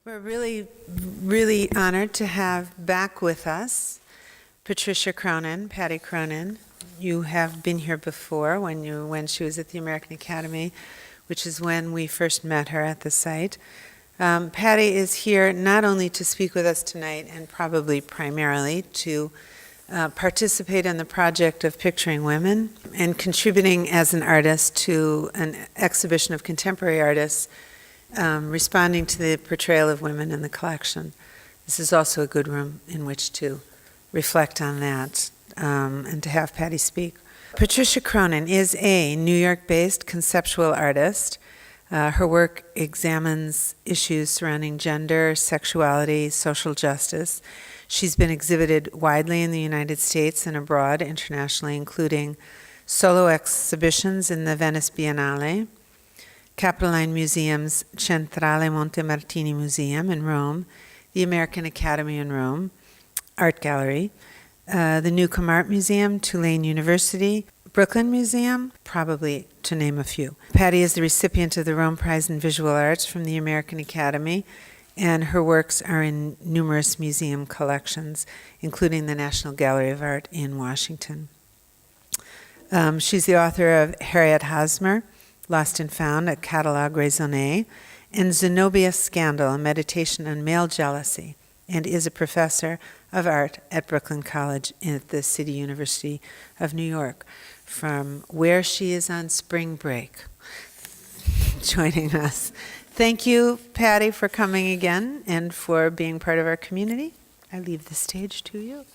We're really, really honored to have back with us Patricia Cronin, Patty Cronin. You have been here before when she was at the American Academy, which is when we first met her at the site. Patty is here not only to speak with us tonight and probably primarily to participate in the project of Picturing Women and contributing as an artist to an exhibition of contemporary artists responding to the portrayal of women in the collection. This is also a good room in which to reflect on that and to have Patty speak. Patricia Cronin is a New York-based conceptual artist. Her work examines issues surrounding gender, sexuality, social justice. She's been exhibited widely in the United States and abroad internationally, including solo exhibitions in the Venice Biennale, Capitoline Museum's Centrale Montemartini Museum in Rome, the American Academy in Rome, Art Gallery, the Newcomb Art Museum, Tulane University, Brooklyn Museum, probably to name a few. Patty is the recipient of the Rome Prize in Visual Arts from the American Academy, and her works are in numerous museum collections, including the National Gallery of Art in Washington. She's the author of Harriet Hosmer, Lost and Found, a Catalogue, Raisonné, and Zenobia's Scandal, a meditation on male jealousy, and is a professor of art at Brooklyn College at the City University of New York, from where she is on spring break, joining us. Thank you, Patty, for coming again and for being part of our community. I leave the stage to you.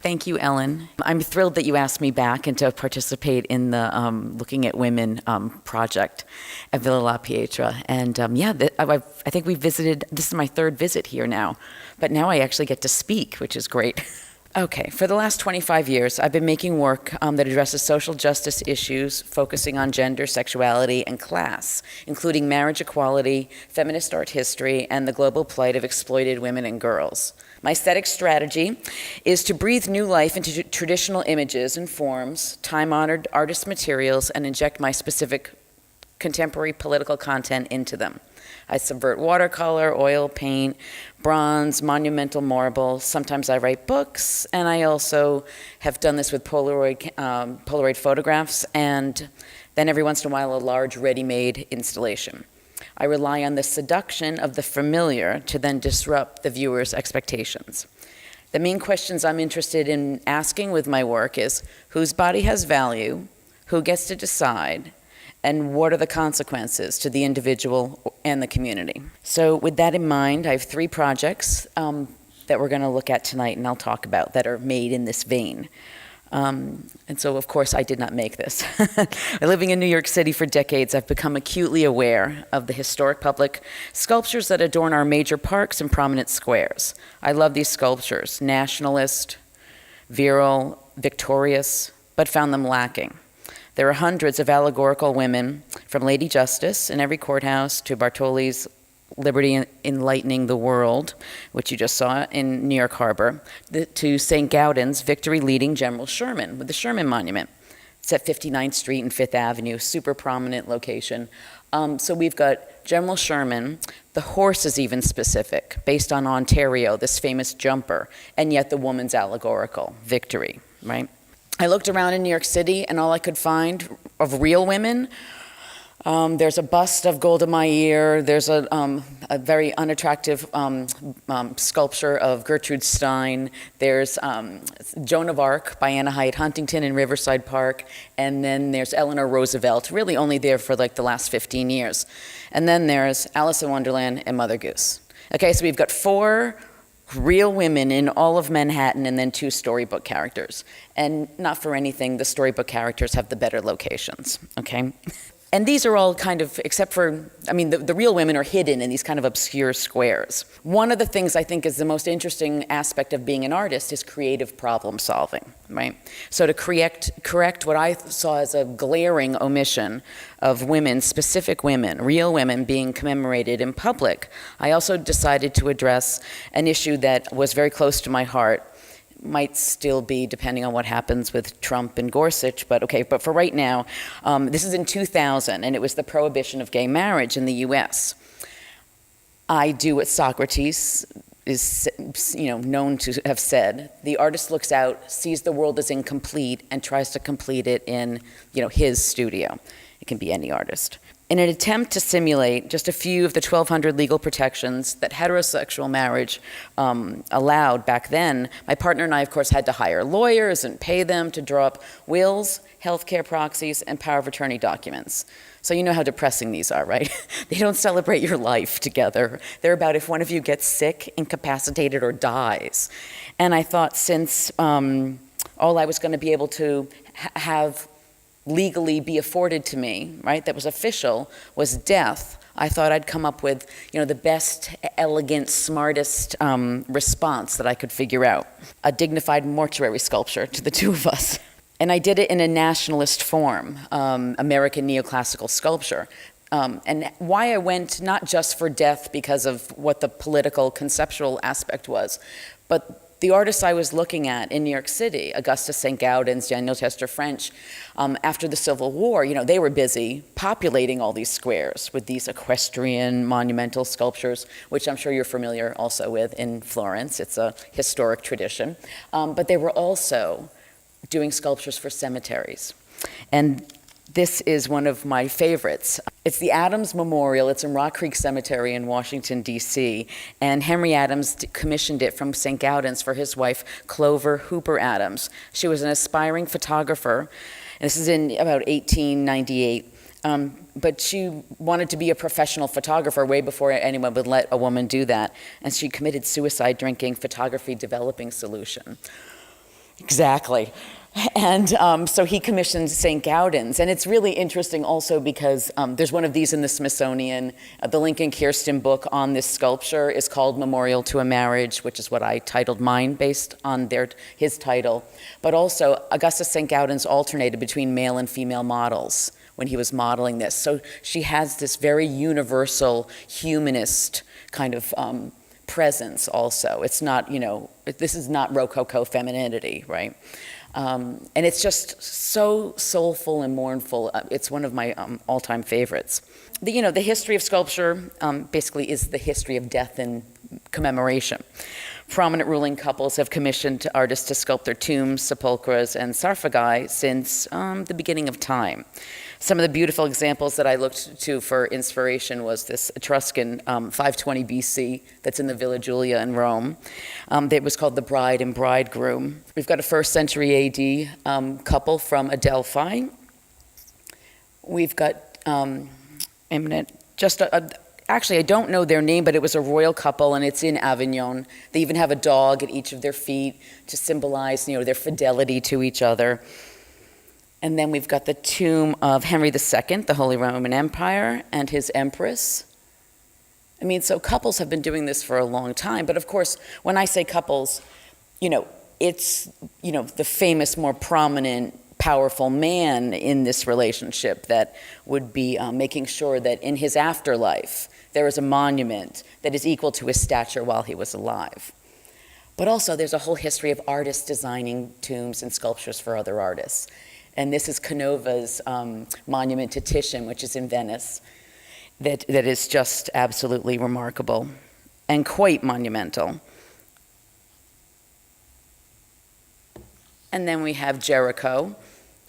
Thank you, Ellen. I'm thrilled that you asked me back and to participate in the Looking at Women project at Villa La Pietra. And I think we visited, this is my third visit here now, but now I actually get to speak, which is great. Okay, for the last 25 years, I've been making work that addresses social justice issues, focusing on gender, sexuality, and class, including marriage equality, feminist art history, and the global plight of exploited women and girls. My aesthetic strategy is to breathe new life into traditional images and forms, time-honored artist materials, and inject my specific contemporary political content into them. I subvert watercolor, oil paint, bronze, monumental marble. Sometimes I write books, and I also have done this with Polaroid photographs, and then every once in a while a large ready-made installation. I rely on the seduction of the familiar to then disrupt the viewer's expectations. The main questions I'm interested in asking with my work is, whose body has value, who gets to decide, and what are the consequences to the individual and the community? So with that in mind, I have 3 projects that we're going to look at tonight and I'll talk about that are made in this vein. And so, of course, I did not make this. Living in New York City for decades, I've become acutely aware of the historic public sculptures that adorn our major parks and prominent squares. I love these sculptures, nationalist, virile, victorious, but found them lacking. There are hundreds of allegorical women, from Lady Justice in every courthouse to Bartoli's Liberty Enlightening the World, which you just saw in New York Harbor, to St. Gaudens' Victory Leading General Sherman with the Sherman Monument. It's at 59th Street and 5th Avenue, super prominent location. So we've got General Sherman. The horse is even specific, based on Ontario, this famous jumper, and yet the woman's allegorical, Victory, right? I looked around in New York City, and all I could find of real women, there's a bust of Golda Meir, there's a very unattractive sculpture of Gertrude Stein, there's Joan of Arc by Anna Hyatt Huntington in Riverside Park, and then there's Eleanor Roosevelt, really only there for like the last 15 years. And then there's Alice in Wonderland and Mother Goose. Okay, so we've got 4 real women in all of Manhattan and then 2 storybook characters. And not for anything, the storybook characters have the better locations, okay? And these are all kind of, except for, I mean, the real women are hidden in these kind of obscure squares. One of the things I think is the most interesting aspect of being an artist is creative problem solving, right? So to correct what I saw as a glaring omission of women, specific women, real women being commemorated in public, I also decided to address an issue that was very close to my heart, might still be, depending on what happens with Trump and Gorsuch, but okay, but for right now, this is in 2000, and it was the prohibition of gay marriage in the US. I do what Socrates is, known to have said. The artist looks out, sees the world as incomplete, and tries to complete it in, his studio. It can be any artist. In an attempt to simulate just a few of the 1,200 legal protections that heterosexual marriage allowed back then, my partner and I, of course, had to hire lawyers and pay them to draw up wills, healthcare proxies, and power of attorney documents. So you know how depressing these are, right? They don't celebrate your life together. They're about if one of you gets sick, incapacitated, or dies. And I thought, since all I was going to be able to have legally be afforded to me, right, that was official, was death, I thought I'd come up with, the best, elegant, smartest response that I could figure out. A dignified mortuary sculpture to the two of us. And I did it in a nationalist form, American neoclassical sculpture. And why I went not just for death because of what the political conceptual aspect was, but the artists I was looking at in New York City, Augustus St. Gaudens, Daniel Chester French, after the Civil War, they were busy populating all these squares with these equestrian monumental sculptures, which I'm sure you're familiar also with in Florence. It's a historic tradition. But they were also doing sculptures for cemeteries. And this is one of my favorites. It's the Adams Memorial. It's in Rock Creek Cemetery in Washington, D.C. And Henry Adams commissioned it from St. Gaudens for his wife, Clover Hooper Adams. She was an aspiring photographer. And this is in about 1898. But she wanted to be a professional photographer way before anyone would let a woman do that. And she committed suicide drinking photography developing solution. Exactly. And so he commissioned St. Gaudens. And it's really interesting also because there's one of these in the Smithsonian. The Lincoln Kirsten book on this sculpture is called Memorial to a Marriage, which is what I titled mine based on his title. But also, Augustus St. Gaudens alternated between male and female models when he was modeling this. So she has this very universal humanist kind of presence also. It's not, this is not Rococo femininity, right? And it's just so soulful and mournful. It's one of my all-time favorites. The history of sculpture basically is the history of death and commemoration. Prominent ruling couples have commissioned artists to sculpt their tombs, sepulchres, and sarcophagi since the beginning of time. Some of the beautiful examples that I looked to for inspiration was this Etruscan 520 BC that's in the Villa Giulia in Rome. It was called The Bride and Bridegroom. We've got a 1st century AD couple from Adelphi. We've got actually, I don't know their name, but it was a royal couple, and it's in Avignon. They even have a dog at each of their feet to symbolize, their fidelity to each other. And then we've got the tomb of Henry II, the Holy Roman Empire, and his empress. So couples have been doing this for a long time. But of course, when I say couples, it's, the famous, more prominent, powerful man in this relationship that would be making sure that in his afterlife, there is a monument that is equal to his stature while he was alive. But also, there's a whole history of artists designing tombs and sculptures for other artists. And this is Canova's monument to Titian, which is in Venice, that is just absolutely remarkable and quite monumental. And then we have Jericho,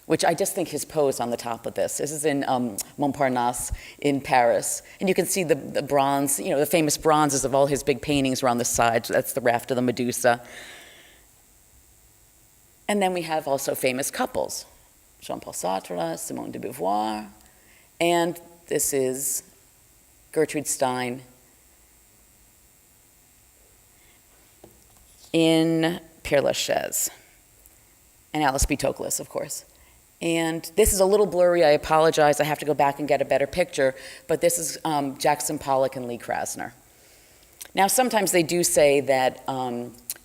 which I just think his pose on the top of this. This is in Montparnasse in Paris. And you can see the bronze, the famous bronzes of all his big paintings are on the sides. That's the Raft of the Medusa. And then we have also famous couples. Jean-Paul Sartre, Simone de Beauvoir, and this is Gertrude Stein in Père Lachaise, and Alice B. Toklas, of course. And this is a little blurry, I apologize, I have to go back and get a better picture, but this is Jackson Pollock and Lee Krasner. Now, sometimes they do say that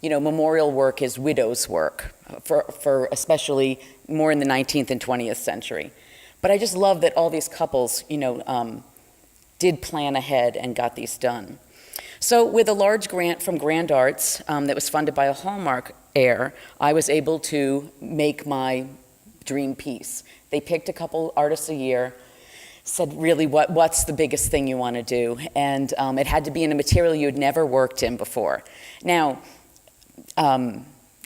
memorial work is widows' work, for especially more in the 19th and 20th century. But I just love that all these couples, did plan ahead and got these done. So with a large grant from Grand Arts that was funded by a Hallmark heir, I was able to make my dream piece. They picked a couple artists a year, said, really, what's the biggest thing you want to do? And it had to be in a material you'd never worked in before. Now,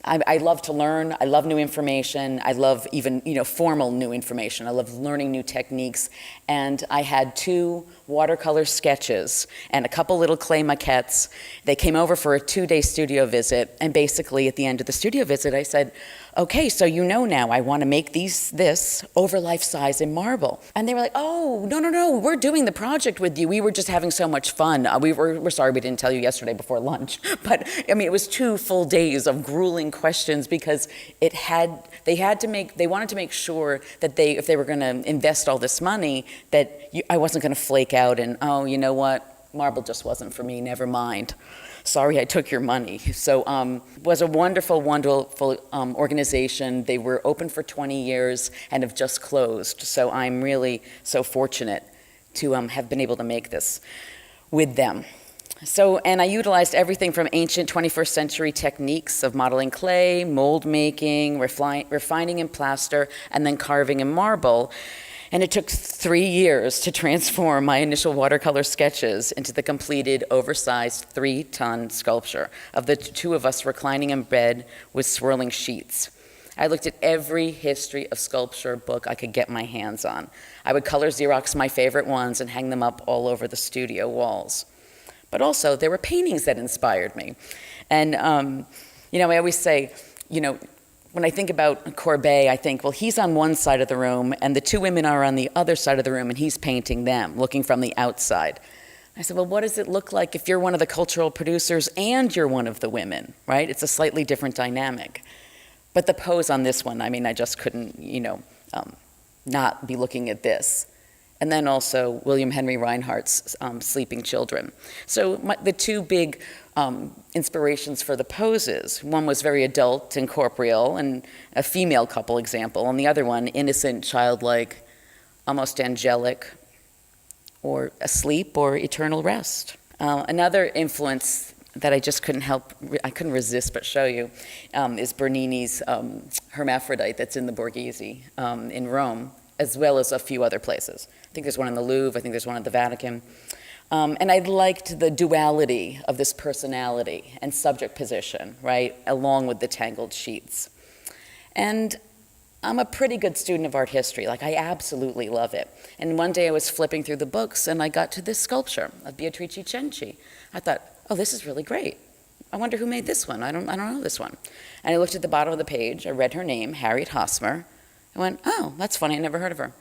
I love to learn. I love new information. I love even, formal new information. I love learning new techniques. And I had 2 watercolor sketches and a couple little clay maquettes. They came over for a 2-day studio visit. And basically, at the end of the studio visit, I said, okay, so now I want to make this over life size in marble. And they were like, oh, no, we're doing the project with you. We were just having so much fun. We're sorry we didn't tell you yesterday before lunch. But it was 2 full days of grueling questions because they wanted to make sure that if they were going to invest all this money, that I wasn't going to flake out and, oh, you know what, marble just wasn't for me, never mind. Sorry I took your money. So it was a wonderful organization. They were open for 20 years and have just closed. So I'm really so fortunate to have been able to make this with them. So, and I utilized everything from ancient 21st century techniques of modeling clay, mold making, refining in plaster, and then carving in marble. And it took 3 years to transform my initial watercolor sketches into the completed, oversized 3-ton sculpture of the 2 of us reclining in bed with swirling sheets. I looked at every history of sculpture book I could get my hands on. I would color Xerox my favorite ones and hang them up all over the studio walls. But also, there were paintings that inspired me. And, I always say, when I think about Courbet, I think, well, he's on one side of the room, and the 2 women are on the other side of the room, and he's painting them, looking from the outside. I said, well, what does it look like if you're one of the cultural producers and you're one of the women, right? It's a slightly different dynamic. But the pose on this one, I just couldn't, not be looking at this. And then also William Henry Reinhardt's Sleeping Children. So the 2 big inspirations for the poses. One was very adult and corporeal, and a female couple example, and the other one, innocent, childlike, almost angelic, or asleep, or eternal rest. Another influence that I just I couldn't resist but show you, is Bernini's Hermaphrodite that's in the Borghese in Rome, as well as a few other places. I think there's one in the Louvre, I think there's one at the Vatican. And I liked the duality of this personality and subject position, right, along with the tangled sheets. And I'm a pretty good student of art history. I absolutely love it. And one day I was flipping through the books and I got to this sculpture of Beatrice Cenci. I thought, oh, this is really great. I wonder who made this one. I don't know this one. And I looked at the bottom of the page. I read her name, Harriet Hosmer. I went, oh, that's funny. I never heard of her.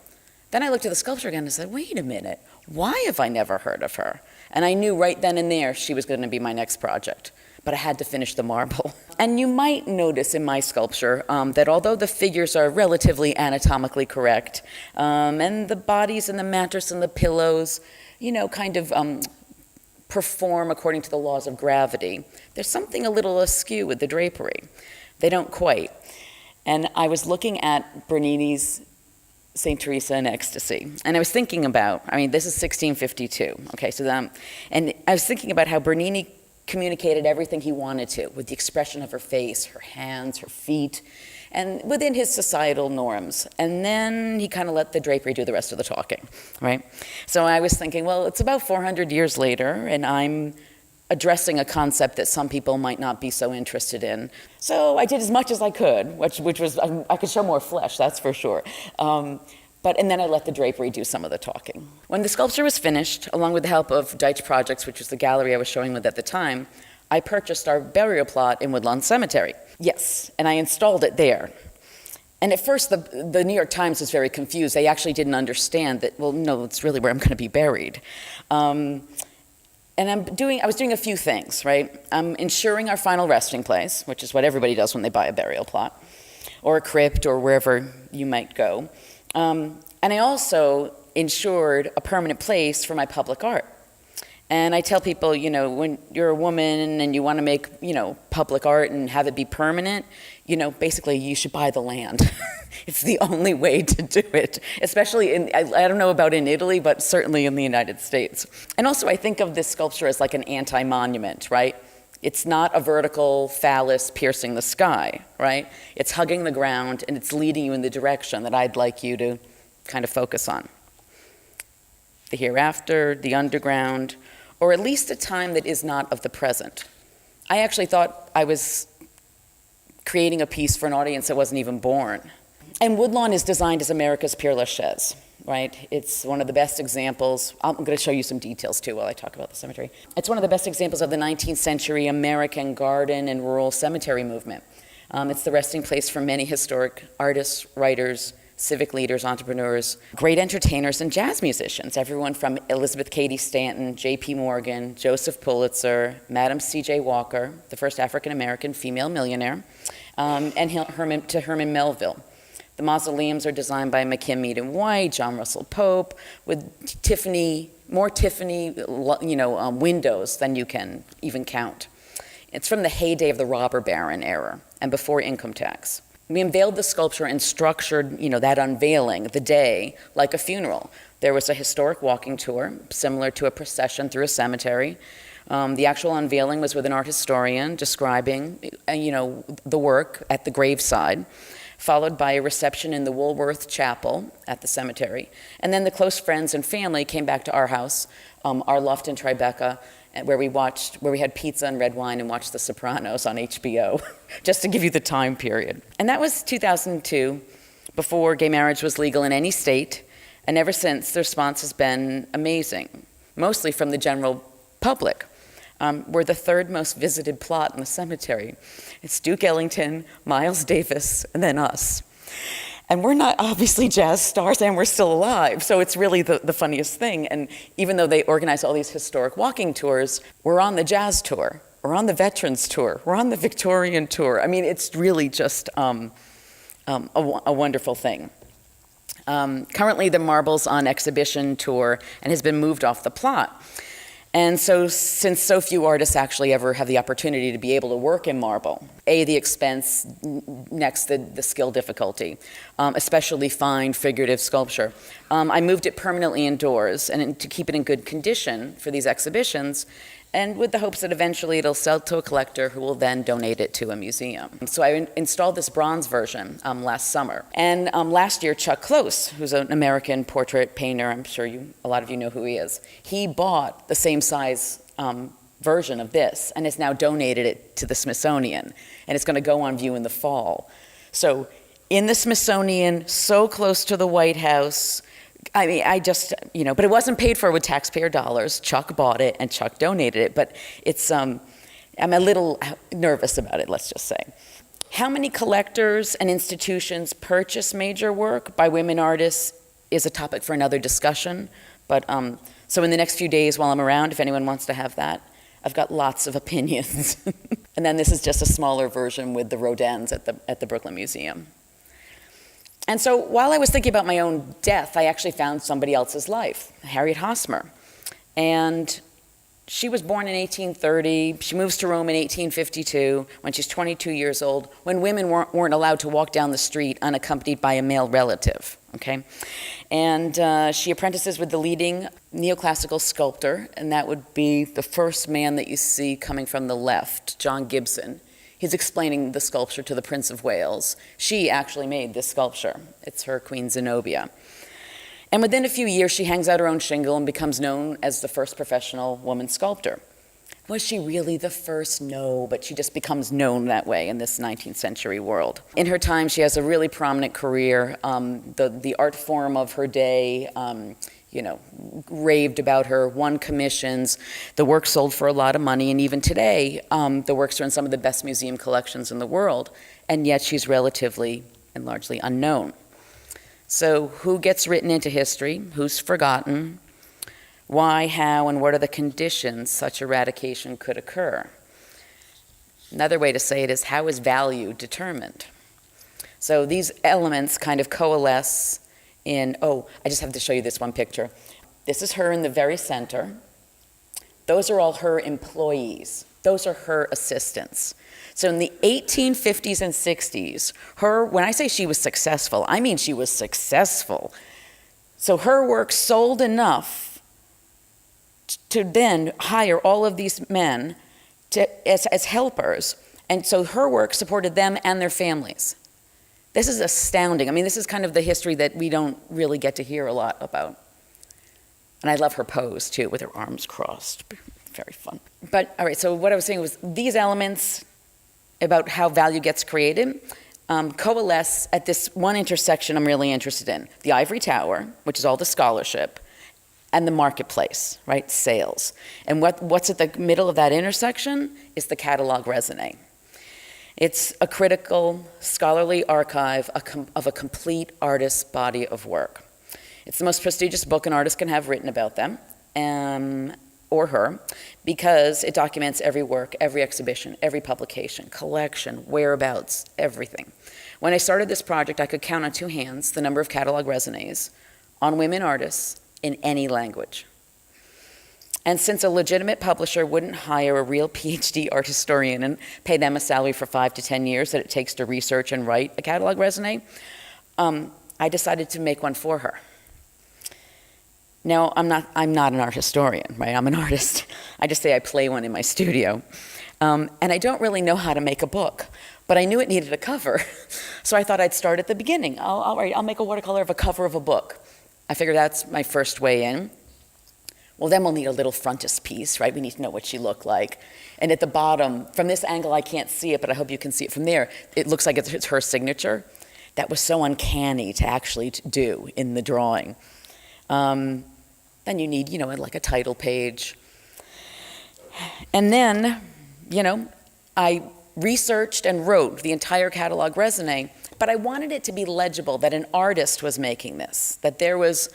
Then I looked at the sculpture again and said, wait a minute. Why have I never heard of her? And I knew right then and there she was going to be my next project. But I had to finish the marble. And you might notice in my sculpture that although the figures are relatively anatomically correct, and the bodies and the mattress and the pillows, perform according to the laws of gravity, there's something a little askew with the drapery. They don't quite. And I was looking at Bernini's St. Teresa in Ecstasy. And I was thinking about, this is 1652. Okay, and I was thinking about how Bernini communicated everything he wanted to with the expression of her face, her hands, her feet, and within his societal norms. And then he kind of let the drapery do the rest of the talking, right? So I was thinking, well, it's about 400 years later, and I'm addressing a concept that some people might not be so interested in. So I did as much as I could, which was, I could show more flesh, that's for sure. And then I let the drapery do some of the talking. When the sculpture was finished, along with the help of Deutsche Projects, which was the gallery I was showing with at the time, I purchased our burial plot in Woodlawn Cemetery. Yes, and I installed it there. And at first, the New York Times was very confused. They actually didn't understand that, well, no, it's really where I'm going to be buried. And I was doing a few things, right? I'm ensuring our final resting place, which is what everybody does when they buy a burial plot, or a crypt, or wherever you might go. And I also ensured a permanent place for my public art. And I tell people, when you're a woman and you want to make, public art and have it be permanent, basically you should buy the land. It's the only way to do it, especially I don't know about in Italy, but certainly in the United States. And also I think of this sculpture as like an anti-monument, right? It's not a vertical phallus piercing the sky, right? It's hugging the ground and it's leading you in the direction that I'd like you to kind of focus on. the hereafter, the underground, or at least a time that is not of the present. I actually thought I was creating a piece for an audience that wasn't even born. And Woodlawn is designed as America's Père Lachaise, right? It's one of the best examples. I'm going to show you some details too while I talk about the cemetery. It's one of the best examples of the 19th century American garden and rural cemetery movement. It's the resting place for many historic artists, writers, civic leaders, entrepreneurs, great entertainers, and jazz musicians. Everyone from Elizabeth Cady Stanton, J.P. Morgan, Joseph Pulitzer, Madam C.J. Walker, the first African-American female millionaire, and Herman Melville. The mausoleums are designed by McKim, Mead and White, John Russell Pope, with more Tiffany, windows than you can even count. It's from the heyday of the robber baron era and before income tax. We unveiled the sculpture and structured, that unveiling, the day, like a funeral. There was a historic walking tour, similar to a procession through a cemetery. The actual unveiling was with an art historian describing, the work at the graveside, followed by a reception in the Woolworth Chapel at the cemetery. And then the close friends and family came back to our house, our loft in Tribeca, where we had pizza and red wine and watched The Sopranos on HBO, just to give you the time period. And that was 2002, before gay marriage was legal in any state, and ever since, the response has been amazing, mostly from the general public. We're the third most visited plot in the cemetery. It's Duke Ellington, Miles Davis, and then us. And we're not obviously jazz stars, and we're still alive, so it's really the funniest thing. And even though they organize all these historic walking tours, we're on the jazz tour, we're on the veterans tour, we're on the Victorian tour. I mean, it's really just a wonderful thing. Currently, the Marble's on exhibition tour and has been moved off the plot. And so, since so few artists actually ever have the opportunity to be able to work in marble, the expense, next the skill difficulty, especially fine figurative sculpture, I moved it permanently indoors and to keep it in good condition for these exhibitions, and with the hopes that eventually it'll sell to a collector who will then donate it to a museum. So I installed this bronze version last summer. And last year, Chuck Close, who's an American portrait painter, I'm sure a lot of you know who he is, he bought the same size version of this and has now donated it to the Smithsonian. And it's going to go on view in the fall. So in the Smithsonian, so close to the White House, I mean, but it wasn't paid for with taxpayer dollars. Chuck bought it and Chuck donated it, but it's, I'm a little nervous about it, let's just say. How many collectors and institutions purchase major work by women artists is a topic for another discussion, but so in the next few days while I'm around, if anyone wants to have that, I've got lots of opinions. And then this is just a smaller version with the Rodins at the Brooklyn Museum. And so while I was thinking about my own death, I actually found somebody else's life, Harriet Hosmer. And she was born in 1830. She moves to Rome in 1852 when she's 22 years old, when women weren't allowed to walk down the street unaccompanied by a male relative, okay? And she apprentices with the leading neoclassical sculptor, and that would be the first man that you see coming from the left, John Gibson. He's explaining the sculpture to the Prince of Wales. She actually made this sculpture. It's her Queen Zenobia. And within a few years, she hangs out her own shingle and becomes known as the first professional woman sculptor. Was she really the first? No, but she just becomes known that way in this 19th century world. In her time, she has a really prominent career. The art form of her day, raved about her, won commissions. The work sold for a lot of money, and even today, the works are in some of the best museum collections in the world, and yet she's relatively and largely unknown. So who gets written into history? Who's forgotten? Why, how, and what are the conditions such eradication could occur? Another way to say it is, how is value determined? So these elements kind of coalesce in, I just have to show you this one picture. This is her in the very center. Those are all her employees. Those are her assistants. So in the 1850s and 60s, when I say she was successful, I mean she was successful. So her work sold enough to then hire all of these men as helpers. And so her work supported them and their families. This is astounding. I mean, this is kind of the history that we don't really get to hear a lot about. And I love her pose, too, with her arms crossed. Very fun. But, all right, so what I was saying was these elements about how value gets created coalesce at this one intersection I'm really interested in. The ivory tower, which is all the scholarship, and the marketplace, right, sales. And what's at the middle of that intersection is the Catalogue Raisonné. It's a critical, scholarly archive of a complete artist's body of work. It's the most prestigious book an artist can have written about them, or her, because it documents every work, every exhibition, every publication, collection, whereabouts, everything. When I started this project, I could count on two hands the number of Catalogue Raisonnés on women artists in any language. And since a legitimate publisher wouldn't hire a real PhD art historian and pay them a salary for 5 to 10 years that it takes to research and write a Catalogue Raisonné, I decided to make one for her. Now, I'm not an art historian, right? I'm an artist. I just say I play one in my studio. And I don't really know how to make a book, but I knew it needed a cover. So I thought I'd start at the beginning. I'll make a watercolor of a cover of a book. I figured that's my first way in. Well, then we'll need a little frontispiece, right? We need to know what she looked like. And at the bottom, from this angle, I can't see it, but I hope you can see it from there. It looks like it's her signature. That was so uncanny to actually do in the drawing. Then you need, like a title page. And then, I researched and wrote the entire Catalogue Raisonné, but I wanted it to be legible that an artist was making this, that there was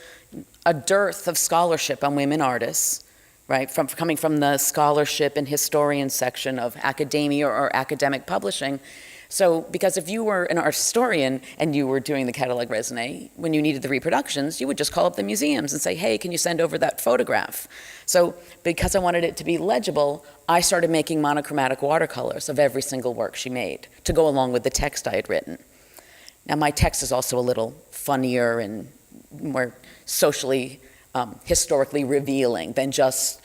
a dearth of scholarship on women artists, right, coming from the scholarship and historian section of academia or academic publishing. So, because if you were an art historian and you were doing the Catalogue Raisonné, when you needed the reproductions, you would just call up the museums and say, hey, can you send over that photograph? So, because I wanted it to be legible, I started making monochromatic watercolors of every single work she made to go along with the text I had written. Now, my text is also a little funnier and more socially, historically revealing than just,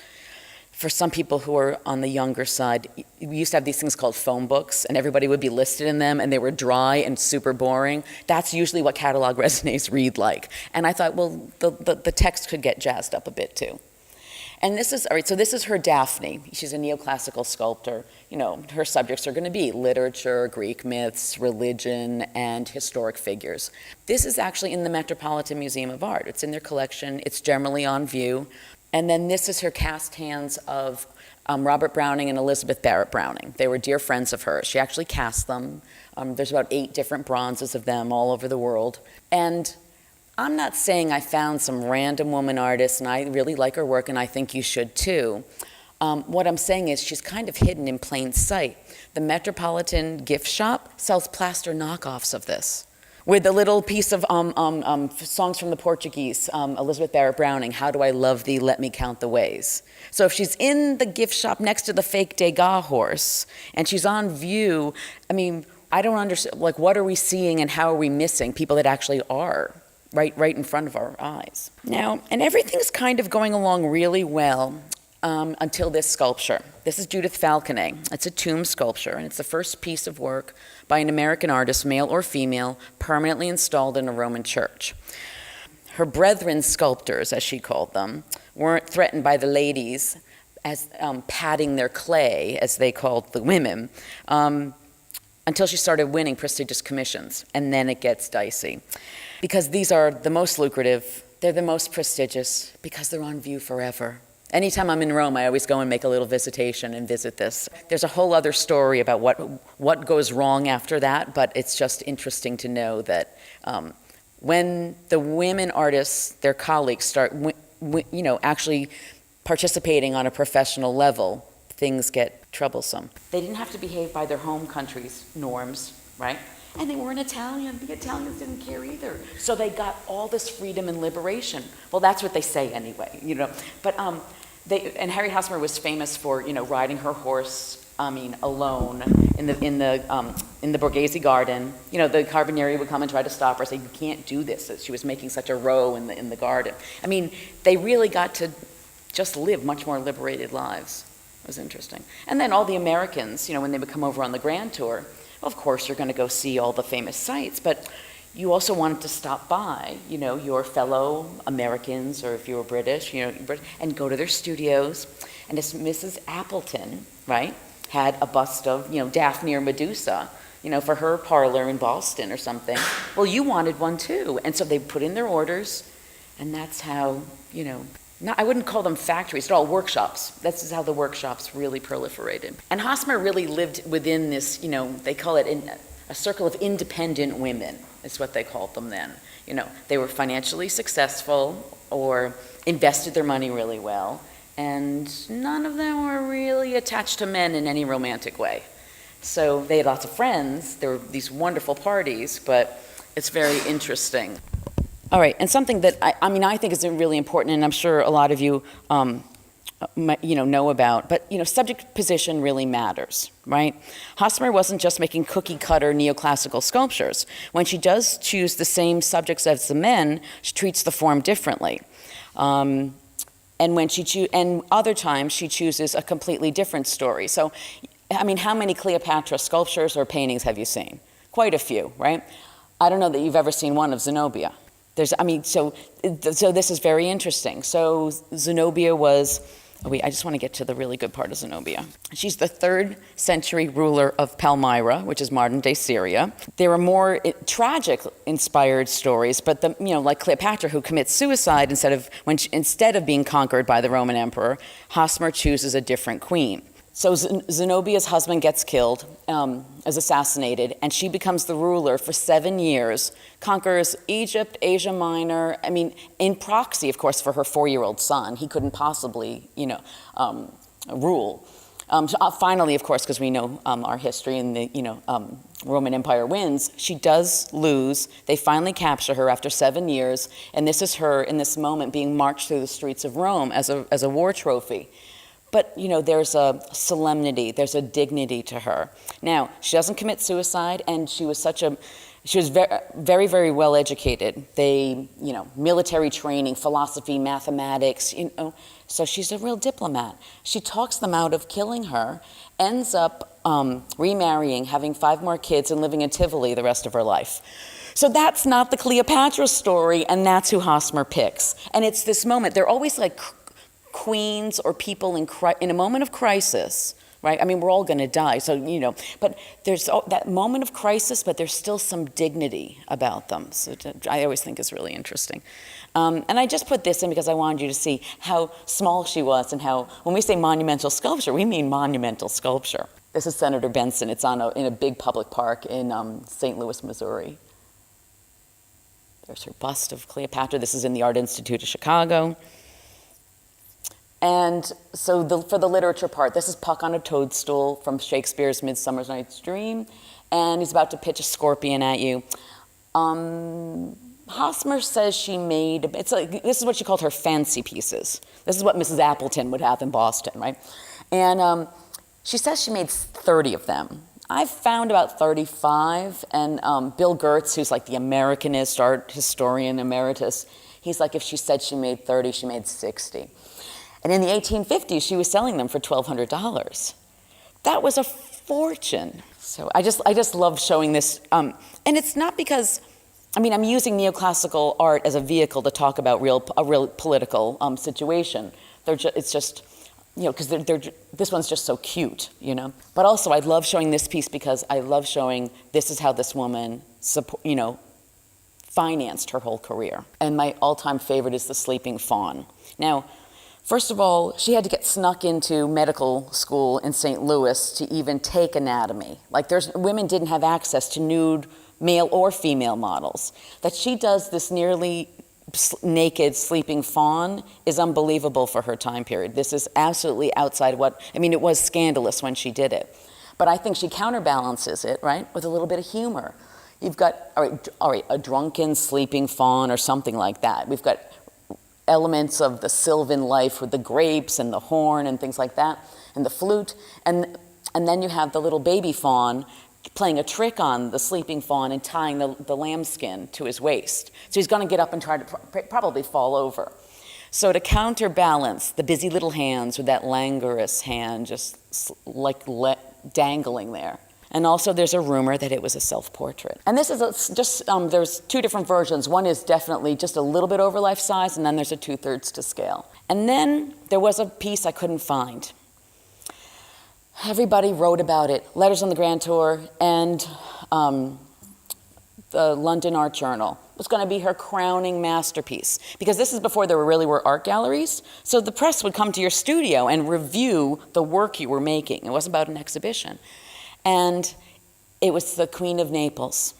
for some people who are on the younger side, we used to have these things called phone books, and everybody would be listed in them, and they were dry and super boring. That's usually what Catalogue Raisonnés read like. And I thought, well, the text could get jazzed up a bit too. And this is, all right, so this is her Daphne. She's a neoclassical sculptor. Her subjects are going to be literature, Greek myths, religion, and historic figures. This is actually in the Metropolitan Museum of Art. It's in their collection. It's generally on view. And then this is her cast hands of Robert Browning and Elizabeth Barrett Browning. They were dear friends of hers. She actually cast them. There's about 8 different bronzes of them all over the world. And I'm not saying I found some random woman artist and I really like her work and I think you should too. What I'm saying is she's kind of hidden in plain sight. The Metropolitan gift shop sells plaster knockoffs of this, with a little piece of songs from the Portuguese, Elizabeth Barrett Browning, How Do I Love Thee, Let Me Count the Ways. So if she's in the gift shop next to the fake Degas horse, and she's on view, I don't understand, what are we seeing and how are we missing people that actually are right in front of our eyes? Now, and everything's kind of going along really well until this sculpture. This is Judith Falconer. It's a tomb sculpture, and it's the first piece of work by an American artist, male or female, permanently installed in a Roman church. Her brethren sculptors, as she called them, weren't threatened by the ladies as patting their clay, as they called the women, until she started winning prestigious commissions, and then it gets dicey. Because these are the most lucrative, they're the most prestigious, because they're on view forever. Anytime I'm in Rome, I always go and make a little visitation and visit this. There's a whole other story about what goes wrong after that, but it's just interesting to know that when the women artists, their colleagues, start actually participating on a professional level, things get troublesome. They didn't have to behave by their home country's norms, right? And they weren't Italian. The Italians didn't care either. So they got all this freedom and liberation. Well, that's what they say anyway, But and Harriet Hosmer was famous for, riding her horse, alone in the Borghese garden. The Carbonieri would come and try to stop her, say, you can't do this. So she was making such a row in the garden. They really got to just live much more liberated lives. It was interesting. And then all the Americans, when they would come over on the Grand Tour, of course, you're going to go see all the famous sites, but you also wanted to stop by, your fellow Americans, or if you were British, and go to their studios. And this Mrs. Appleton, right, had a bust of, Daphne or Medusa, for her parlor in Boston or something. Well, you wanted one too. And so they put in their orders, and that's how, I wouldn't call them factories, they're all workshops. This is how the workshops really proliferated. And Hosmer really lived within this, they call it a circle of independent women, is what they called them then. They were financially successful or invested their money really well, and none of them were really attached to men in any romantic way. So they had lots of friends, there were these wonderful parties, but it's very interesting. All right, and something that I think is really important, and I'm sure a lot of you know about, but subject position really matters, right? Hosmer wasn't just making cookie cutter neoclassical sculptures. When she does choose the same subjects as the men, she treats the form differently. And other times she chooses a completely different story. So, how many Cleopatra sculptures or paintings have you seen? Quite a few, right? I don't know that you've ever seen one of Zenobia. So this is very interesting. So Zenobia was, I just want to get to the really good part of Zenobia. She's the 3rd century ruler of Palmyra, which is modern-day Syria. There are more tragic inspired stories, but like Cleopatra, who commits suicide instead of being conquered by the Roman emperor, Hosmer chooses a different queen. So Zenobia's husband gets killed, is assassinated, and she becomes the ruler for 7 years, conquers Egypt, Asia Minor, in proxy, of course, for her 4-year-old son. He couldn't possibly, rule. Finally, of course, because we know our history and the, Roman Empire wins, she does lose. They finally capture her after 7 years, and this is her, in this moment, being marched through the streets of Rome as a war trophy. But, there's a solemnity, there's a dignity to her. Now, she doesn't commit suicide, and she was very, very, very well educated. They, military training, philosophy, mathematics, so she's a real diplomat. She talks them out of killing her, ends up remarrying, having 5 more kids, and living in Tivoli the rest of her life. So that's not the Cleopatra story, and that's who Hosmer picks. And it's this moment, they're always like queens or people in a moment of crisis, right? We're all going to die, so, but there's that moment of crisis, but there's still some dignity about them. So I always think is really interesting. And I just put this in because I wanted you to see how small she was and how, when we say monumental sculpture, we mean monumental sculpture. This is Senator Benson. It's in a big public park in St. Louis, Missouri. There's her bust of Cleopatra. This is in the Art Institute of Chicago. And so for the literature part, this is Puck on a Toadstool from Shakespeare's Midsummer Night's Dream, and he's about to pitch a scorpion at you. Hosmer says she made, this is what she called her fancy pieces. This is what Mrs. Appleton would have in Boston, right? And she says she made 30 of them. I've found about 35, and Bill Gertz, who's like the Americanist art historian emeritus, he's like, if she said she made 30, she made 60. And in the 1850s, she was selling them for $1,200. That was a fortune. So I just love showing this. And it's not because, I'm using neoclassical art as a vehicle to talk about a real political situation. It's just, because this one's just so cute, But also, I love showing this piece because I love showing this is how this woman, financed her whole career. And my all-time favorite is the Sleeping Fawn. Now, first of all, she had to get snuck into medical school in St. Louis to even take anatomy. Women didn't have access to nude male or female models. That she does this nearly naked sleeping fawn is unbelievable for her time period. This is absolutely outside it was scandalous when she did it. But I think she counterbalances it, right, with a little bit of humor. You've got, all right, a drunken sleeping fawn or something like that. We've got elements of the sylvan life with the grapes and the horn and things like that, and the flute. And then you have the little baby fawn playing a trick on the sleeping fawn and tying the lambskin to his waist. So he's going to get up and try to probably fall over. So to counterbalance the busy little hands with that languorous hand just dangling there. And also there's a rumor that it was a self-portrait. And this is there's two different versions. One is definitely just a little bit over life size, and then there's a 2/3 to scale. And then there was a piece I couldn't find. Everybody wrote about it, Letters on the Grand Tour, and the London Art Journal. It was going to be her crowning masterpiece. Because this is before there really were art galleries. So the press would come to your studio and review the work you were making. It wasn't about an exhibition. And it was the Queen of Naples.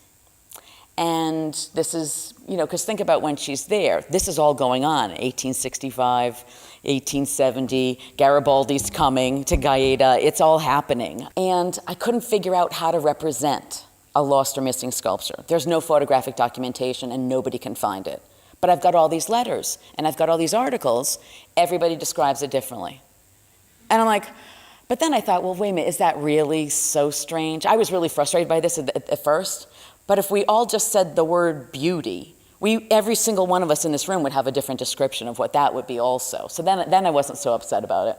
And this is, because think about when she's there. This is all going on, 1865, 1870, Garibaldi's coming to Gaeta. It's all happening. And I couldn't figure out how to represent a lost or missing sculpture. There's no photographic documentation and nobody can find it. But I've got all these letters and I've got all these articles. Everybody describes it differently. And I'm like, but then I thought, well, wait a minute, is that really so strange? I was really frustrated by this at first. But if we all just said the word beauty, every single one of us in this room would have a different description of what that would be also. So then I wasn't so upset about it.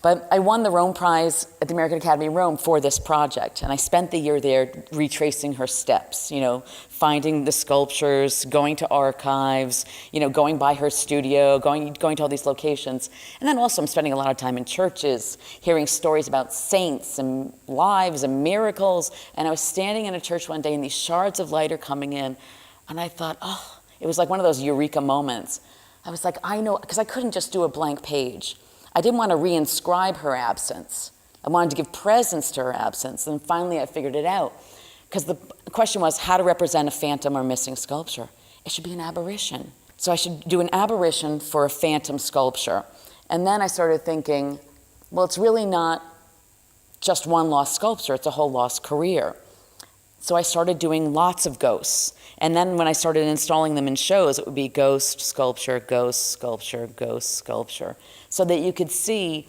But I won the Rome Prize at the American Academy of Rome for this project. And I spent the year there retracing her steps, finding the sculptures, going to archives, going by her studio, going to all these locations. And then also I'm spending a lot of time in churches, hearing stories about saints and lives and miracles. And I was standing in a church one day and these shards of light are coming in. And I thought, it was like one of those eureka moments. I was like, I know, because I couldn't just do a blank page. I didn't want to reinscribe her absence. I wanted to give presence to her absence. And finally I figured it out. Because the question was how to represent a phantom or missing sculpture. It should be an aberration. So I should do an aberration for a phantom sculpture. And then I started thinking, well, it's really not just one lost sculpture, it's a whole lost career. So I started doing lots of ghosts. And then when I started installing them in shows, it would be ghost sculpture, ghost sculpture, ghost sculpture. So that you could see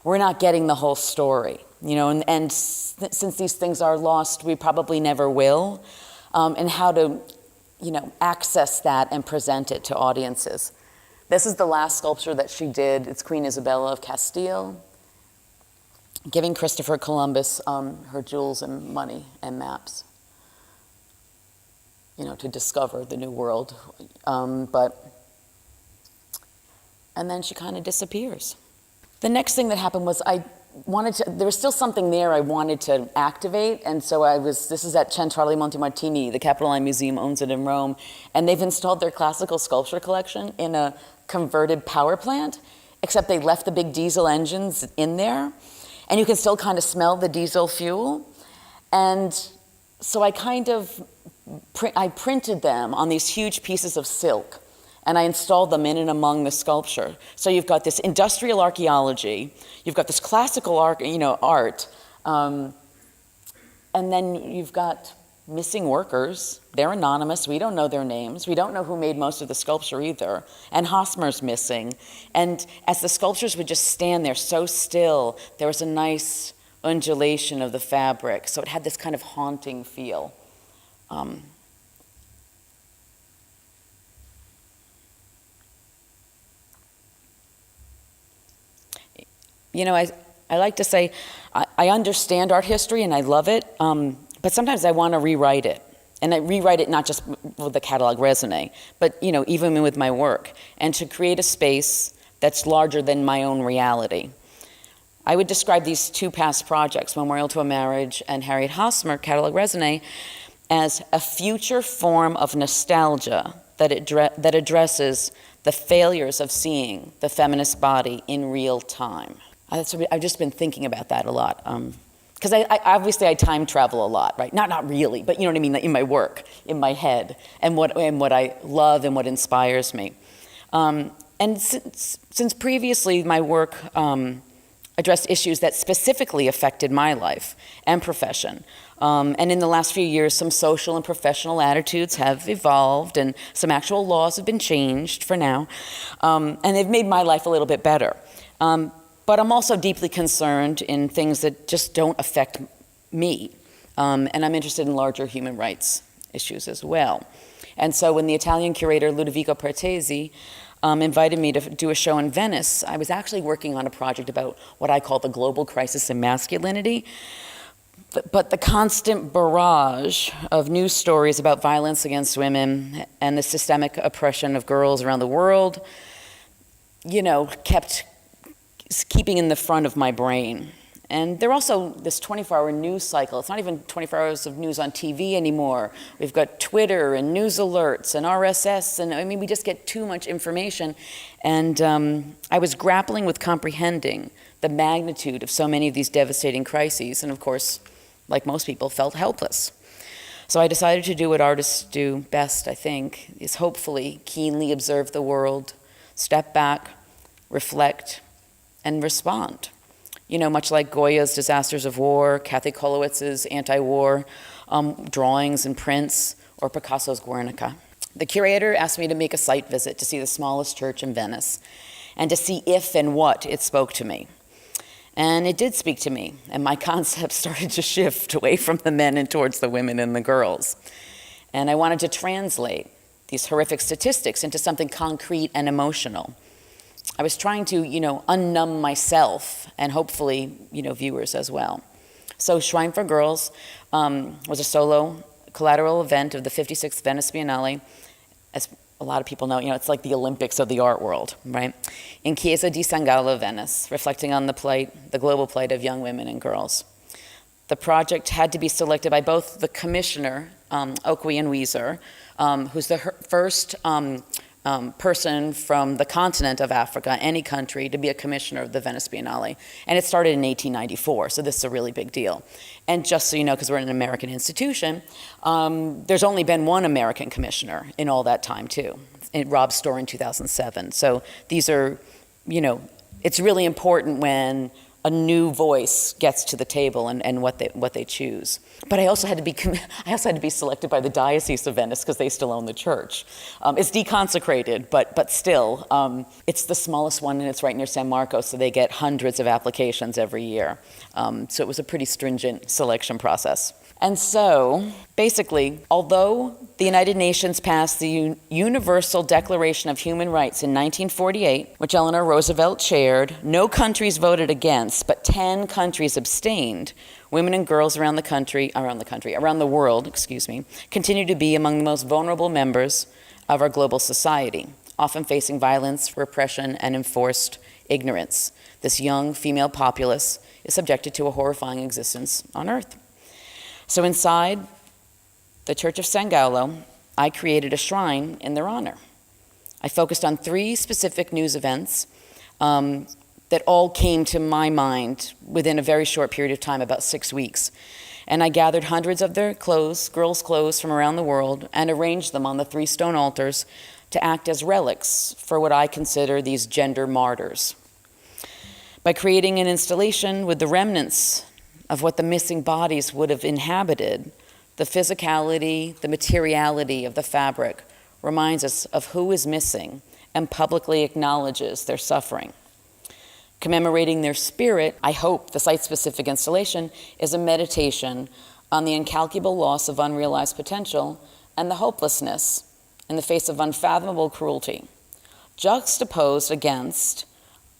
we're not getting the whole story, and since these things are lost, we probably never will, and how to, access that and present it to audiences. This is the last sculpture that she did. It's Queen Isabella of Castile, giving Christopher Columbus her jewels and money and maps, to discover the New World, and then she kind of disappears. The next thing that happened was there was still something there I wanted to activate, and so this is at Centrale Monte Martini, the Capitoline Museum owns it in Rome, and they've installed their classical sculpture collection in a converted power plant, except they left the big diesel engines in there, and you can still kind of smell the diesel fuel. And so I printed them on these huge pieces of silk, and I installed them in and among the sculpture. So you've got this industrial archaeology, you've got this classical art, and then you've got missing workers. They're anonymous, we don't know their names, we don't know who made most of the sculpture either, and Hosmer's missing. And as the sculptures would just stand there so still, there was a nice undulation of the fabric, so it had this kind of haunting feel. I like to say I understand art history and I love it, but sometimes I want to rewrite it. And I rewrite it not just with the Catalogue Raisonné, but even with my work, and to create a space that's larger than my own reality. I would describe these two past projects, Memorial to a Marriage and Harriet Hosmer, Catalogue Raisonné, as a future form of nostalgia that addresses the failures of seeing the feminist body in real time. I've just been thinking about that a lot. Because I time travel a lot, right? Not really, but you know what I mean, in my work, in my head, and what I love and what inspires me. And since previously my work addressed issues that specifically affected my life and profession, and in the last few years, some social and professional attitudes have evolved, and some actual laws have been changed for now, and they've made my life a little bit better. But I'm also deeply concerned in things that just don't affect me. And I'm interested in larger human rights issues as well. And so when the Italian curator Ludovico Pertesi invited me to do a show in Venice, I was actually working on a project about what I call the global crisis in masculinity. But the constant barrage of news stories about violence against women and the systemic oppression of girls around the world, kept keeping in the front of my brain. And there also this 24-hour news cycle. It's not even 24 hours of news on TV anymore. We've got Twitter and news alerts and RSS, and we just get too much information. And I was grappling with comprehending the magnitude of so many of these devastating crises, and of course, like most people, felt helpless. So I decided to do what artists do best, I think, is hopefully keenly observe the world, step back, reflect, and respond. Much like Goya's Disasters of War, Kathy Kolowitz's anti-war drawings and prints, or Picasso's Guernica. The curator asked me to make a site visit to see the smallest church in Venice and to see if and what it spoke to me. And it did speak to me, and my concept started to shift away from the men and towards the women and the girls. And I wanted to translate these horrific statistics into something concrete and emotional. I was trying to, unnumb myself and hopefully, viewers as well. So Shrine for Girls was a solo collateral event of the 56th Venice Biennale. As a lot of people know, it's like the Olympics of the art world, right? In Chiesa di San Gallo, Venice, reflecting on the global plight of young women and girls. The project had to be selected by both the commissioner, Okwi and Wieser, who's the first person from the continent of Africa, any country, to be a commissioner of the Venice Biennale. And it started in 1894, so this is a really big deal. And just so you know, because we're an American institution, there's only been one American commissioner in all that time, too, Rob Storr in 2007. So these are, it's really important when a new voice gets to the table and what they choose. But I also had to be selected by the Diocese of Venice because they still own the church. It's deconsecrated, but still, it's the smallest one and it's right near San Marco, so they get hundreds of applications every year. So it was a pretty stringent selection process. And so, basically, although the United Nations passed the Universal Declaration of Human Rights in 1948, which Eleanor Roosevelt chaired, no countries voted against, but 10 countries abstained. Women and girls around the world, continue to be among the most vulnerable members of our global society, often facing violence, repression, and enforced ignorance. This young female populace is subjected to a horrifying existence on Earth. So inside the Church of San Gallo, I created a shrine in their honor. I focused on 3 specific news events that all came to my mind within a very short period of time, about 6 weeks. And I gathered hundreds of their clothes, girls' clothes from around the world, and arranged them on the 3 stone altars to act as relics for what I consider these gender martyrs. By creating an installation with the remnants of what the missing bodies would have inhabited, the physicality, the materiality of the fabric reminds us of who is missing and publicly acknowledges their suffering. Commemorating their spirit, I hope the site-specific installation is a meditation on the incalculable loss of unrealized potential and the hopelessness in the face of unfathomable cruelty, juxtaposed against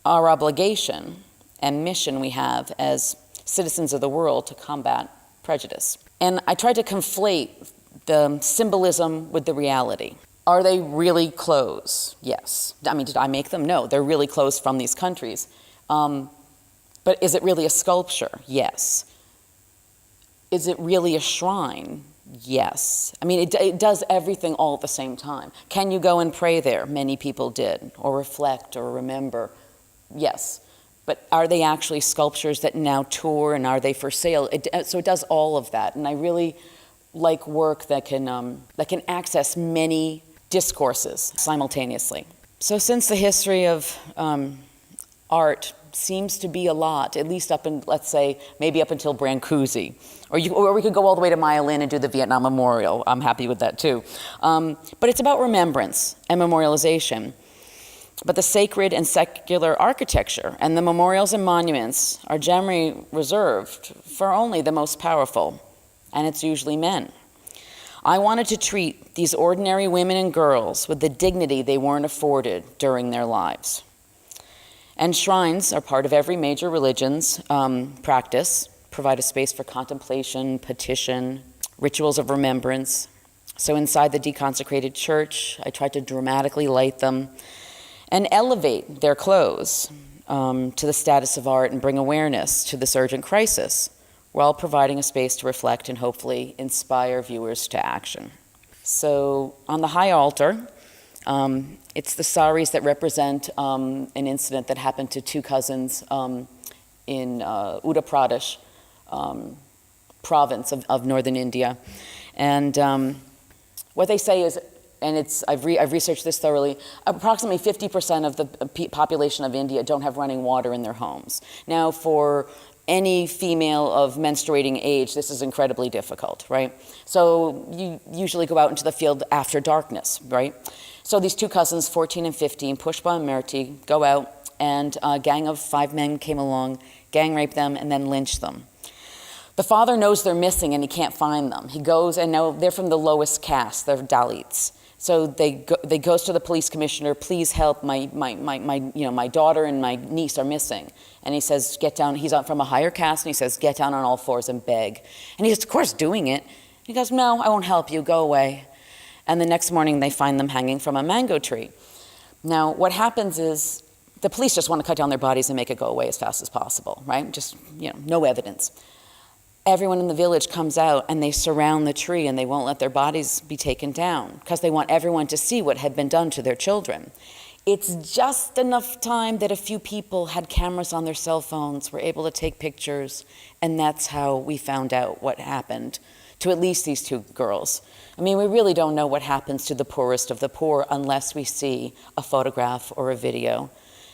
our obligation and mission we have as citizens of the world to combat prejudice. And I tried to conflate the symbolism with the reality. Are they really clothes? Yes. Did I make them? No, they're really clothes from these countries. But is it really a sculpture? Yes. Is it really a shrine? Yes. It does everything all at the same time. Can you go and pray there? Many people did, or reflect, or remember. Yes. But are they actually sculptures that now tour, and are they for sale? So it does all of that, and I really like work that can access many discourses simultaneously. So since the history of art seems to be a lot, at least up in, let's say, maybe up until Brancusi, or we could go all the way to Maya Lin and do the Vietnam Memorial. I'm happy with that too. But it's about remembrance and memorialization. But the sacred and secular architecture and the memorials and monuments are generally reserved for only the most powerful, and it's usually men. I wanted to treat these ordinary women and girls with the dignity they weren't afforded during their lives. And shrines are part of every major religion's practice, provide a space for contemplation, petition, rituals of remembrance. So inside the deconsecrated church, I tried to dramatically light them and elevate their clothes to the status of art and bring awareness to this urgent crisis, while providing a space to reflect and hopefully inspire viewers to action. So on the high altar, it's the saris that represent an incident that happened to two cousins in Uttar Pradesh province of northern India. And what they say is, and I've researched this thoroughly, approximately 50% of the population of India don't have running water in their homes. Now, for any female of menstruating age, this is incredibly difficult, right? So you usually go out into the field after darkness, right? So these two cousins, 14 and 15, Pushpa and Murti, go out, and a gang of 5 men came along, gang raped them, and then lynched them. The father knows they're missing and he can't find them. He goes, and now they're from the lowest caste, they're Dalits. So they goes to the police commissioner, please help, my daughter and my niece are missing. And he says, get down, he's from a higher caste, and he says, get down on all fours and beg. And he's, of course, doing it. He goes, no, I won't help you, go away. And the next morning they find them hanging from a mango tree. Now, what happens is the police just want to cut down their bodies and make it go away as fast as possible, right? Just, no evidence. Everyone in the village comes out and they surround the tree and they won't let their bodies be taken down because they want everyone to see what had been done to their children. It's just enough time that a few people had cameras on their cell phones, were able to take pictures, and that's how we found out what happened to at least these two girls. I mean, we really don't know what happens to the poorest of the poor unless we see a photograph or a video.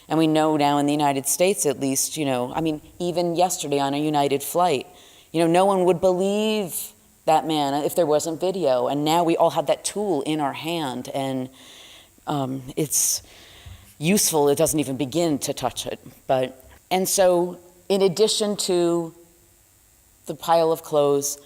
And we know now in the United States at least, even yesterday on a United flight, no one would believe that man if there wasn't video. And now we all have that tool in our hand, and it's useful. It doesn't even begin to touch it. And so in addition to the pile of clothes,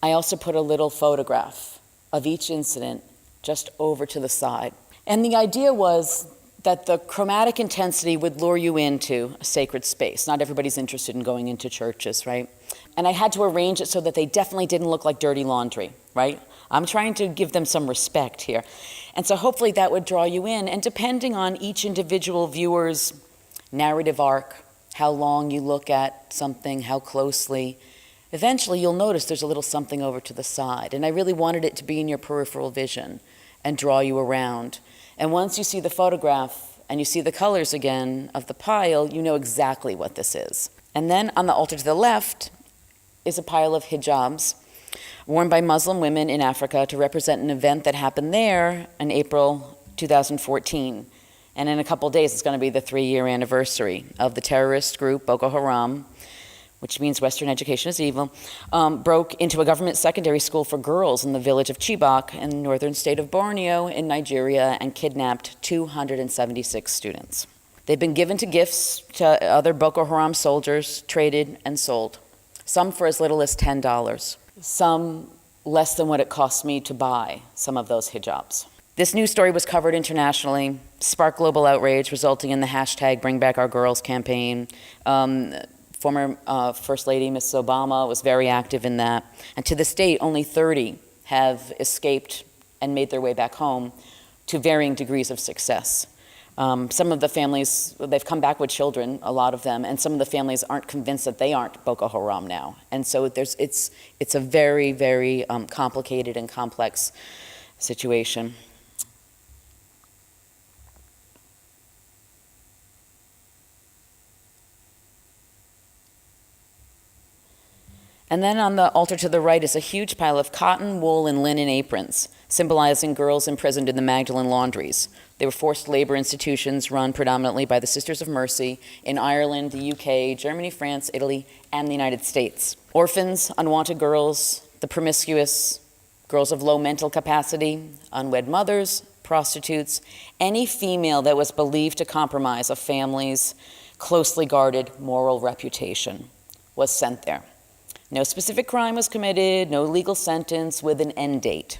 I also put a little photograph of each incident just over to the side. And the idea was that the chromatic intensity would lure you into a sacred space. Not everybody's interested in going into churches, right? And I had to arrange it so that they definitely didn't look like dirty laundry, right? I'm trying to give them some respect here. And so hopefully that would draw you in. And depending on each individual viewer's narrative arc, how long you look at something, how closely, eventually you'll notice there's a little something over to the side. And I really wanted it to be in your peripheral vision and draw you around. And once you see the photograph and you see the colors again of the pile, you know exactly what this is. And then on the altar to the left is a pile of hijabs worn by Muslim women in Africa to represent an event that happened there in April 2014. And in a couple of days, it's going to be the 3-year anniversary of the terrorist group Boko Haram, which means Western education is evil, broke into a government secondary school for girls in the village of Chibok in the northern state of Borneo in Nigeria and kidnapped 276 students. They've been given to gifts to other Boko Haram soldiers, traded and sold, some for as little as $10, some less than what it cost me to buy some of those hijabs. This news story was covered internationally, sparked global outrage, resulting in the hashtag Bring Back Our Girls campaign. Former First Lady Mrs. Obama was very active in that. And to this date, only 30 have escaped and made their way back home to varying degrees of success. Some of the families, they've come back with children, a lot of them, and some of the families aren't convinced that they aren't Boko Haram now. And so it's a very, very complicated and complex situation. And then on the altar to the right is a huge pile of cotton, wool, and linen aprons, symbolizing girls imprisoned in the Magdalene laundries. They were forced labor institutions run predominantly by the Sisters of Mercy in Ireland, the UK, Germany, France, Italy, and the United States. Orphans, unwanted girls, the promiscuous, girls of low mental capacity, unwed mothers, prostitutes, any female that was believed to compromise a family's closely guarded moral reputation was sent there. No specific crime was committed, no legal sentence with an end date.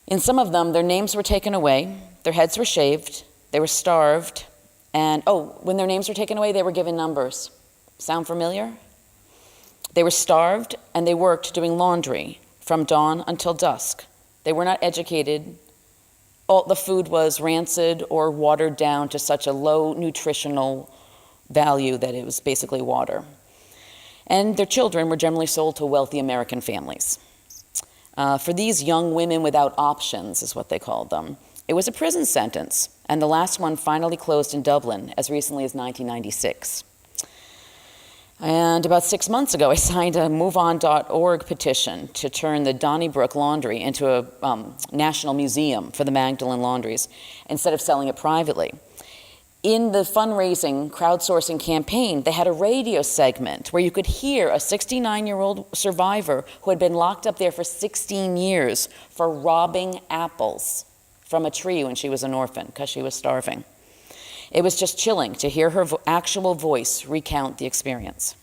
In some of them, their names were taken away, their heads were shaved, they were starved, and when their names were taken away, they were given numbers. Sound familiar? They were starved and they worked doing laundry from dawn until dusk. They were not educated. All the food was rancid or watered down to such a low nutritional value that it was basically water. And their children were generally sold to wealthy American families. For these young women without options, is what they called them, it was a prison sentence, and the last one finally closed in Dublin as recently as 1996. And about 6 months ago, I signed a MoveOn.org petition to turn the Donnybrook Laundry into a national museum for the Magdalene laundries instead of selling it privately. In the fundraising, crowdsourcing campaign, they had a radio segment where you could hear a 69-year-old survivor who had been locked up there for 16 years for robbing apples from a tree when she was an orphan because she was starving. It was just chilling to hear her actual voice recount the experience.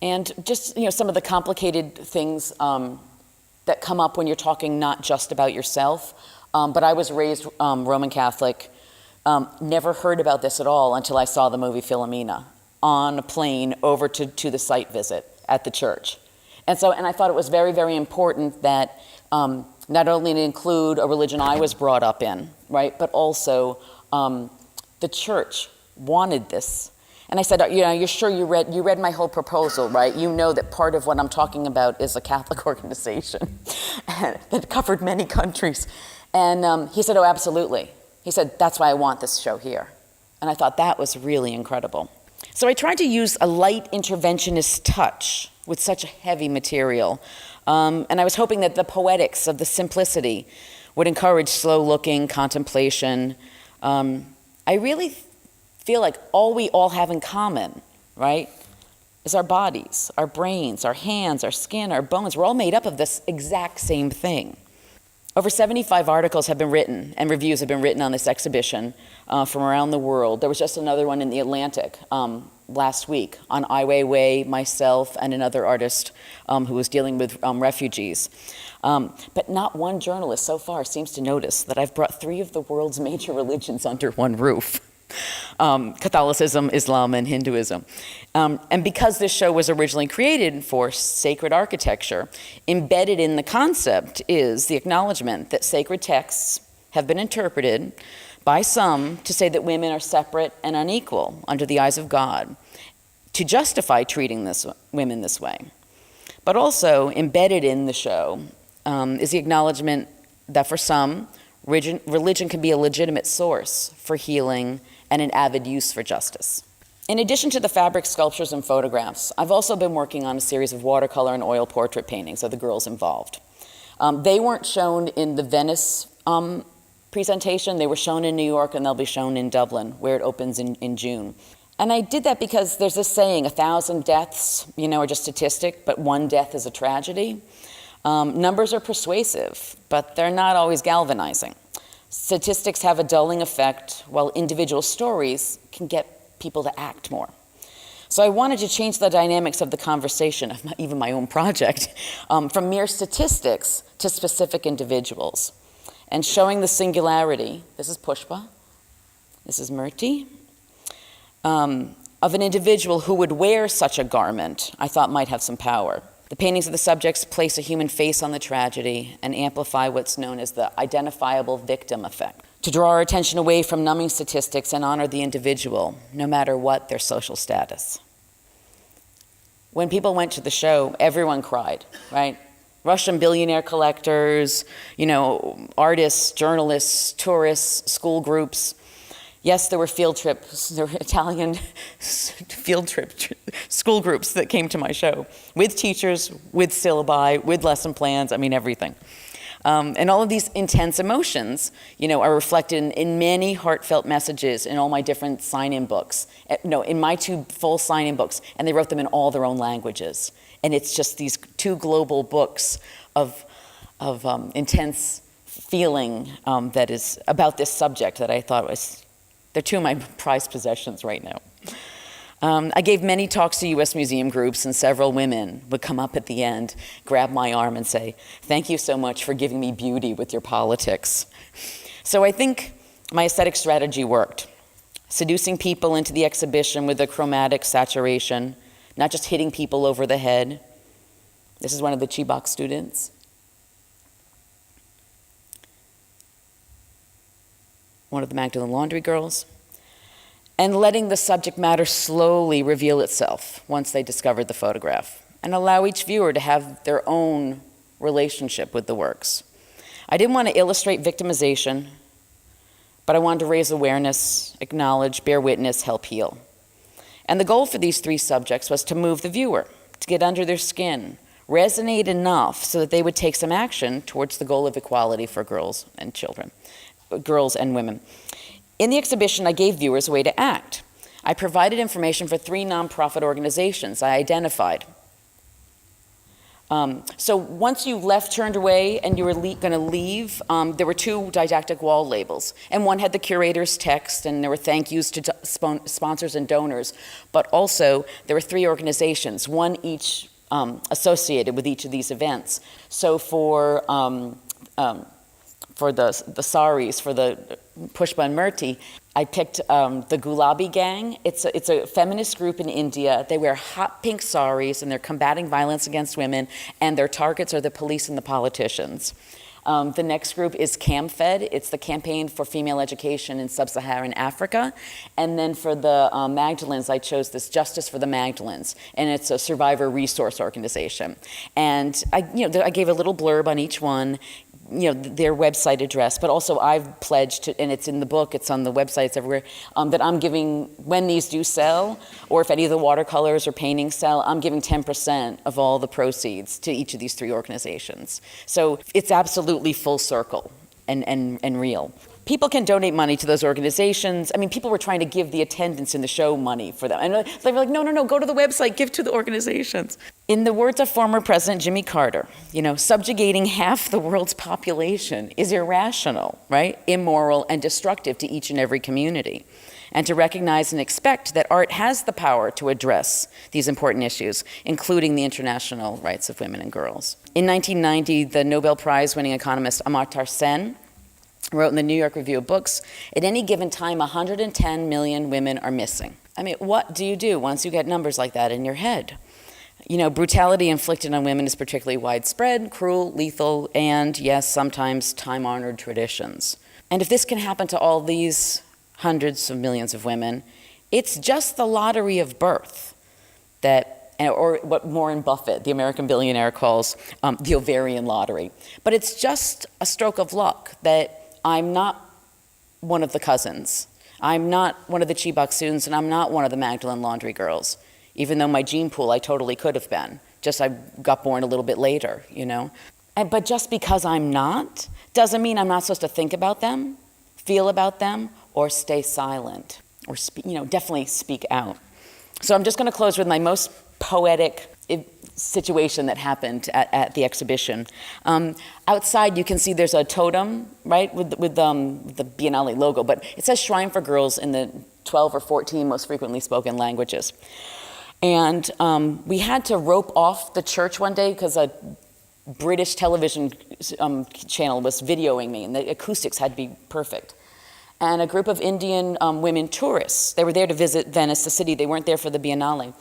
And just, some of the complicated things that come up when you're talking not just about yourself. But I was raised Roman Catholic, never heard about this at all until I saw the movie Philomena on a plane over to the site visit at the church. And I thought it was very, very important that not only to include a religion I was brought up in, right, but also the church wanted this. And I said, you're sure you read my whole proposal, right? You know that part of what I'm talking about is a Catholic organization that covered many countries. And he said, oh, absolutely. He said, that's why I want this show here. And I thought that was really incredible. So I tried to use a light interventionist touch with such a heavy material. And I was hoping that the poetics of the simplicity would encourage slow-looking contemplation. I really feel like all we all have in common, right, is our bodies, our brains, our hands, our skin, our bones. We're all made up of this exact same thing. Over 75 articles have been written and reviews have been written on this exhibition from around the world. There was just another one in The Atlantic last week on Ai Weiwei, myself, and another artist who was dealing with refugees. But not one journalist so far seems to notice that I've brought 3 of the world's major religions under one roof. Catholicism, Islam, and Hinduism. And because this show was originally created for sacred architecture, embedded in the concept is the acknowledgement that sacred texts have been interpreted by some to say that women are separate and unequal under the eyes of God, to justify treating women this way. But also embedded in the show is the acknowledgement that for some, religion can be a legitimate source for healing and an avid use for justice. In addition to the fabric sculptures and photographs, I've also been working on a series of watercolor and oil portrait paintings of the girls involved. They weren't shown in the Venice presentation. They were shown in New York, and they'll be shown in Dublin, where it opens in June. And I did that because there's this saying, 1,000 deaths, are just statistic, but 1 death is a tragedy. Numbers are persuasive, but they're not always galvanizing. Statistics have a dulling effect, while individual stories can get people to act more. So I wanted to change the dynamics of the conversation, of even my own project, from mere statistics to specific individuals. And showing the singularity, this is Pushpa, this is Murti, of an individual who would wear such a garment, I thought might have some power. The paintings of the subjects place a human face on the tragedy and amplify what's known as the identifiable victim effect, to draw our attention away from numbing statistics and honor the individual, no matter what their social status. When people went to the show, everyone cried, right? Russian billionaire collectors, artists, journalists, tourists, school groups. Yes, there were field trips, there were Italian field trip school groups that came to my show, with teachers, with syllabi, with lesson plans, everything. And all of these intense emotions, are reflected in many heartfelt messages in all my different sign-in books. In my 2 full sign-in books, and they wrote them in all their own languages. And it's just these 2 global books of intense feeling that is about this subject that I thought they're 2 of my prized possessions right now. I gave many talks to U.S. museum groups, and several women would come up at the end, grab my arm and say, "Thank you so much for giving me beauty with your politics." So I think my aesthetic strategy worked. seducing people into the exhibition with a chromatic saturation, not just hitting people over the head. This is one of the Chibok students. One of the Magdalene laundry girls. And letting the subject matter slowly reveal itself once they discovered the photograph, and allow each viewer to have their own relationship with the works. I didn't want to illustrate victimization, but I wanted to raise awareness, acknowledge, bear witness, help heal. And the goal for these three subjects was to move the viewer, to get under their skin, resonate enough so that they would take some action towards the goal of equality for girls and children, girls and women. In the exhibition, I gave viewers a way to act. I provided information for 3 nonprofit organizations I identified. So once you turned away, and you were going to leave, there were 2 didactic wall labels. And one had the curator's text, and there were thank yous to sponsors and donors. But also, there were 3 organizations, one each associated with each of these events. So for the saris, for the Pushpa and Murti, I picked the Gulabi Gang. It's a feminist group in India. They wear hot pink saris, and they're combating violence against women, and their targets are the police and the politicians. The next group is CAMFED. It's the Campaign for Female Education in Sub-Saharan Africa. And then for the Magdalenes, I chose this Justice for the Magdalenes, and it's a survivor resource organization. And I gave a little blurb on each one, their website address, but also I've pledged to, and it's in the book, it's on the website, it's everywhere, that I'm giving, when these do sell, or if any of the watercolors or paintings sell, I'm giving 10% of all the proceeds to each of these 3 organizations. So it's absolutely full circle and real. People can donate money to those organizations. I mean, people were trying to give the attendance in the show money for them. And they were like, no, go to the website, give to the organizations. In the words of former President Jimmy Carter, subjugating half the world's population is irrational, right? Immoral and destructive to each and every community. And to recognize and expect that art has the power to address these important issues, including the international rights of women and girls. In 1990, the Nobel Prize-winning economist Amartya Sen wrote in the New York Review of Books, at any given time, 110 million women are missing. I mean, what do you do once you get numbers like that in your head? Brutality inflicted on women is particularly widespread, cruel, lethal, and yes, sometimes time-honored traditions. And if this can happen to all these hundreds of millions of women, it's just the lottery of birth or what Warren Buffett, the American billionaire, calls the ovarian lottery. But it's just a stroke of luck that I'm not one of the cousins. I'm not one of the Chibok students, and I'm not one of the Magdalene laundry girls, even though my gene pool I totally could have been. Just I got born a little bit later, But just because I'm not, doesn't mean I'm not supposed to think about them, feel about them, or stay silent, or definitely speak out. So I'm just going to close with my most poetic situation that happened at the exhibition. Outside, you can see there's a totem, right, with the Biennale logo, but it says Shrine for Girls in the 12 or 14 most frequently spoken languages. And we had to rope off the church one day because a British television channel was videoing me, and the acoustics had to be perfect. And a group of Indian women tourists, they were there to visit Venice, the city. They weren't there for the Biennale.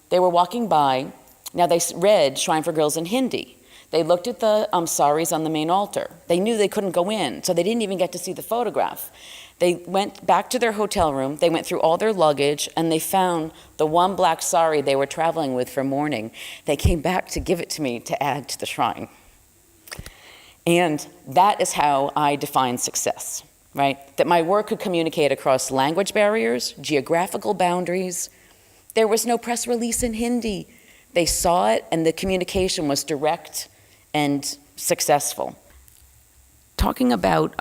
They were walking by. Now, they read Shrine for Girls in Hindi. They looked at the saris on the main altar. They knew they couldn't go in, so they didn't even get to see the photograph. They went back to their hotel room. They went through all their luggage, and they found the one black sari they were traveling with for mourning. They came back to give it to me to add to the shrine. And that is how I define success, right? That my work could communicate across language barriers, geographical boundaries. There was no press release in Hindi. They saw it, and the communication was direct and successful. Talking about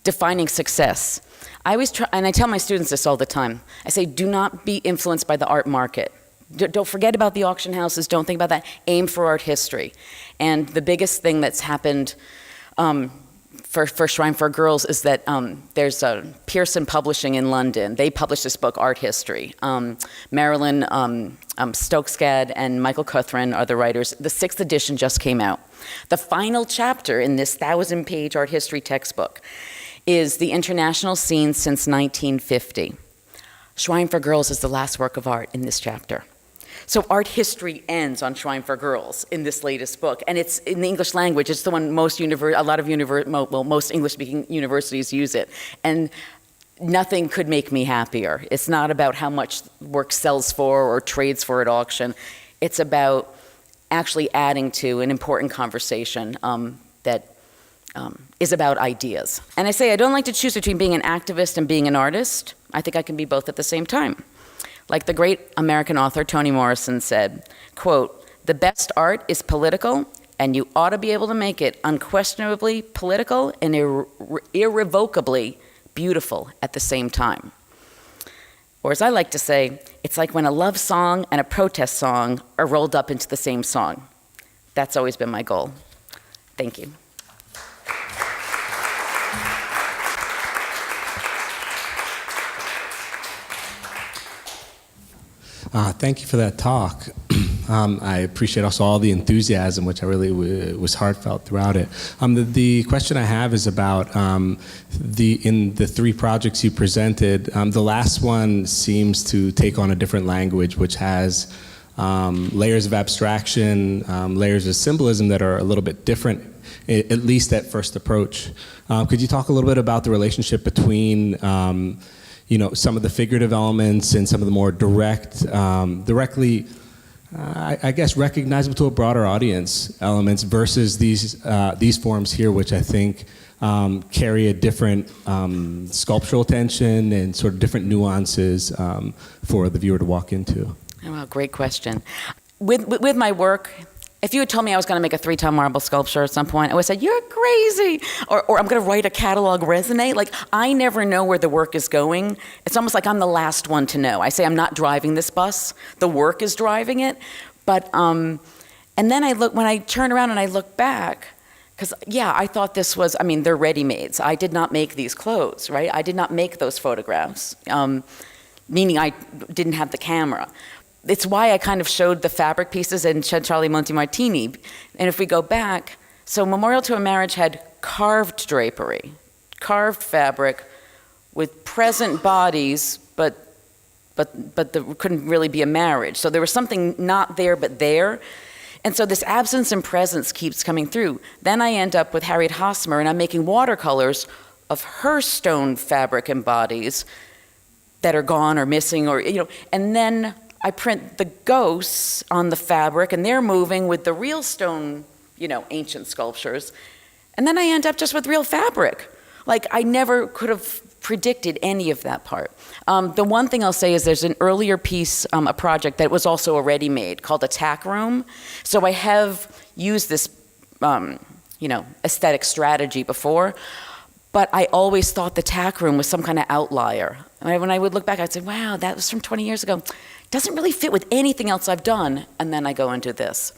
defining success, I always try, and I tell my students this all the time. I say, do not be influenced by the art market. Don't forget about the auction houses. Don't think about that. Aim for art history. And the biggest thing that's happened for Shrine for Girls is that there's Pearson Publishing in London. They published this book, Art History. Marilyn Stokesgad and Michael Cuthran are the writers. The 6th edition just came out. The final chapter in this 1,000-page art history textbook is the international scene since 1950. Shrine for Girls is the last work of art in this chapter. So art history ends on Shrine for Girls in this latest book, and it's in the English language. It's the one most English-speaking universities use it, and nothing could make me happier. It's not about how much work sells for or trades for at auction. It's about actually adding to an important conversation that is about ideas. And I say I don't like to choose between being an activist and being an artist. I think I can be both at the same time. Like the great American author Toni Morrison said, quote, "The best art is political, and you ought to be able to make it unquestionably political and irrevocably beautiful at the same time." Or as I like to say, it's like when a love song and a protest song are rolled up into the same song. That's always been my goal. Thank you. Thank you for that talk. I appreciate also all the enthusiasm, which I really was heartfelt throughout it. The question I have is about in the three projects you presented, the last one seems to take on a different language, which has layers of abstraction, layers of symbolism that are a little bit different, at least at first approach. Could you talk a little bit about the relationship between some of the figurative elements and some of the more directly, I guess, recognizable to a broader audience elements versus these forms here, which I think carry a different sculptural tension and sort of different nuances for the viewer to walk into? Oh, well, great question. With my work, if you had told me I was going to make a 3-ton marble sculpture at some point, I would have said, "You're crazy," or "I'm going to write a Catalogue Raisonné." Like, I never know where the work is going. It's almost like I'm the last one to know. I say I'm not driving this bus. The work is driving it. But, and then when I turn around and I look back, because, yeah, I thought this was, they're ready-mades. I did not make these clothes, right? I did not make those photographs, meaning I didn't have the camera. It's why I kind of showed the fabric pieces in Charlie Montemartini. And if we go back, so Memorial to a Marriage had carved drapery, carved fabric with present bodies, but there couldn't really be a marriage. So there was something not there but there. And so this absence and presence keeps coming through. Then I end up with Harriet Hosmer, and I'm making watercolors of her stone fabric and bodies that are gone or missing, and then I print the ghosts on the fabric, and they're moving with the real stone, ancient sculptures. And then I end up just with real fabric. Like, I never could have predicted any of that part. The one thing I'll say is there's an earlier piece, a project that was also a ready-made called a tack room. So I have used this, aesthetic strategy before, but I always thought the tack room was some kind of outlier. And when I would look back, I'd say, wow, that was from 20 years ago. Doesn't really fit with anything else I've done, and then I go and do this.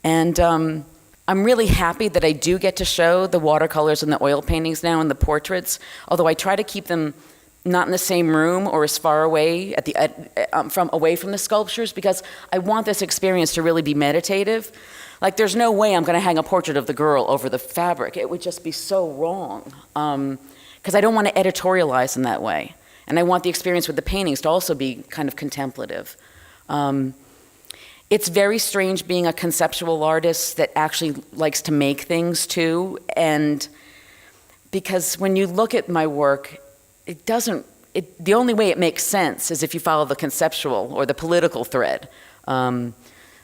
And I'm really happy that I do get to show the watercolors and the oil paintings now and the portraits, although I try to keep them not in the same room or as far away away from the sculptures, because I want this experience to really be meditative. Like, there's no way I'm going to hang a portrait of the girl over the fabric. It would just be so wrong, because I don't want to editorialize in that way. And I want the experience with the paintings to also be kind of contemplative. It's very strange being a conceptual artist that actually likes to make things too. And because when you look at my work, the only way it makes sense is if you follow the conceptual or the political thread.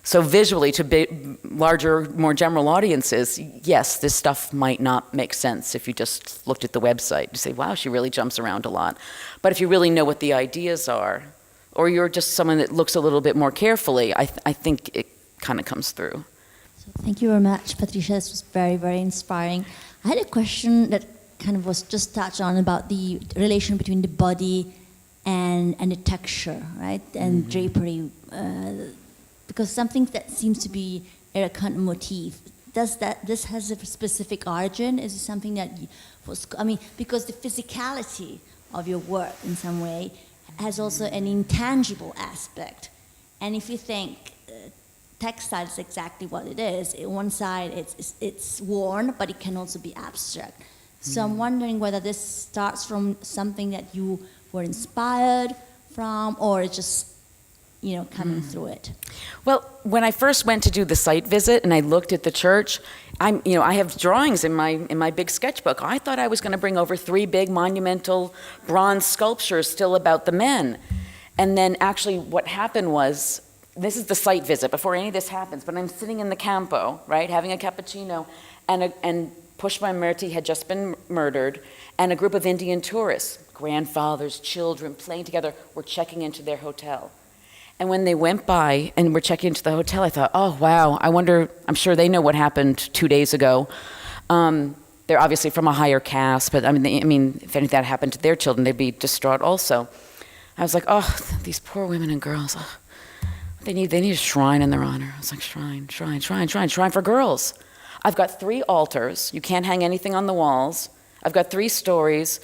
So visually, to larger, more general audiences, yes, this stuff might not make sense if you just looked at the website. You say, wow, she really jumps around a lot. But if you really know what the ideas are, or you're just someone that looks a little bit more carefully, I think it kind of comes through. So thank you very much, Patricia. This was very, very inspiring. I had a question that kind of was just touched on about the relation between the body and the texture, right? And drapery. Because something that seems to be a recurrent motif, this has a specific origin? Is it something that because the physicality of your work in some way has also an intangible aspect. And if you think textile is exactly what it is, on one side it's worn, but it can also be abstract. So I'm wondering whether this starts from something that you were inspired from, or it's just, coming through it. Well, when I first went to do the site visit and I looked at the church, I have drawings in my big sketchbook. I thought I was going to bring over 3 big monumental bronze sculptures still about the men. And then actually what happened was, this is the site visit before any of this happens, but I'm sitting in the campo, right, having a cappuccino, and Pushpa Murti had just been murdered, and a group of Indian tourists, grandfathers, children, playing together, were checking into their hotel. And when they went by and were checking into the hotel, I thought, oh, wow, I'm sure they know what happened 2 days ago. They're obviously from a higher caste, but if anything that happened to their children, they'd be distraught also. I was like, oh, these poor women and girls, they need a shrine in their honor. I was like, shrine for girls. I've got 3 altars. You can't hang anything on the walls. I've got 3 stories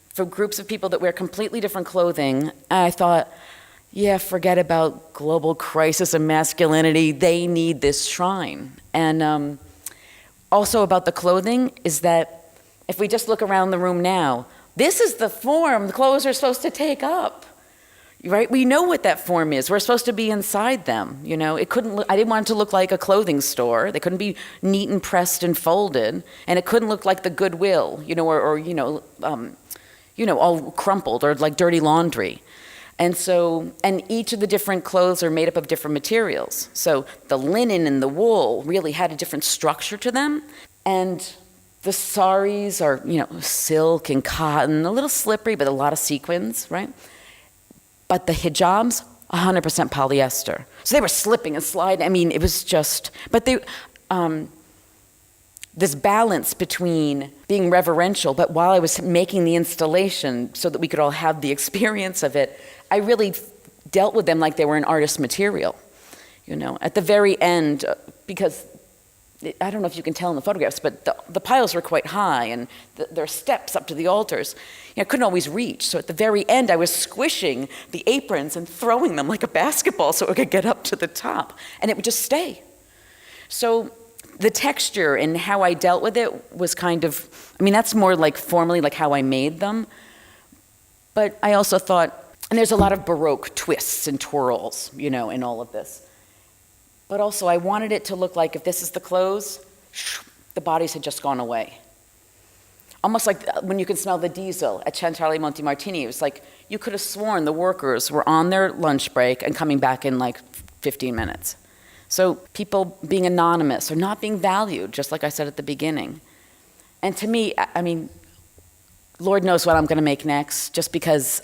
for groups of people that wear completely different clothing. And I thought, yeah, forget about global crisis and masculinity. They need this shrine. And also about the clothing is that if we just look around the room now, this is the form the clothes are supposed to take up, right? We know what that form is. We're supposed to be inside them. It couldn't. I didn't want it to look like a clothing store. They couldn't be neat and pressed and folded, and it couldn't look like the Goodwill, or all crumpled or like dirty laundry. And each of the different clothes are made up of different materials. So the linen and the wool really had a different structure to them. And the saris are, silk and cotton, a little slippery, but a lot of sequins, right? But the hijabs, 100% polyester. So they were slipping and sliding. It was just, but this balance between being reverential, but while I was making the installation so that we could all have the experience of it, I really dealt with them like they were an artist's material. At the very end, because I don't know if you can tell in the photographs, but the piles were quite high, and there are steps up to the altars. I couldn't always reach, so at the very end, I was squishing the aprons and throwing them like a basketball so it could get up to the top, and it would just stay. So the texture and how I dealt with it was kind of, that's more like formally like how I made them. But I also thought, and there's a lot of Baroque twists and twirls, in all of this. But also I wanted it to look like if this is the clothes, the bodies had just gone away. Almost like when you can smell the diesel at Centrale Monte Martini, it was like you could have sworn the workers were on their lunch break and coming back in like 15 minutes. So people being anonymous or not being valued, just like I said at the beginning. And to me, Lord knows what I'm going to make next, just because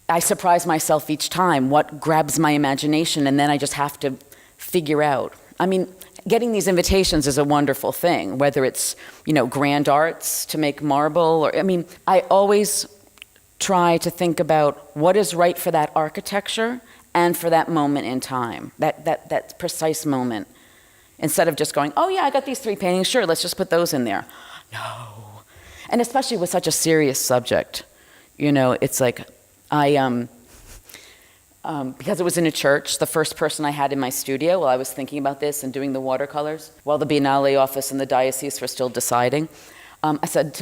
I surprise myself each time what grabs my imagination, and then I just have to figure out. Getting these invitations is a wonderful thing, whether it's, grand arts to make marble, or, I always try to think about what is right for that architecture and for that moment in time, that precise moment. Instead of just going, oh yeah, I got these 3 paintings, sure, let's just put those in there. No. And especially with such a serious subject, it's like, because it was in a church, the first person I had in my studio while I was thinking about this and doing the watercolors, while the Biennale office and the diocese were still deciding, I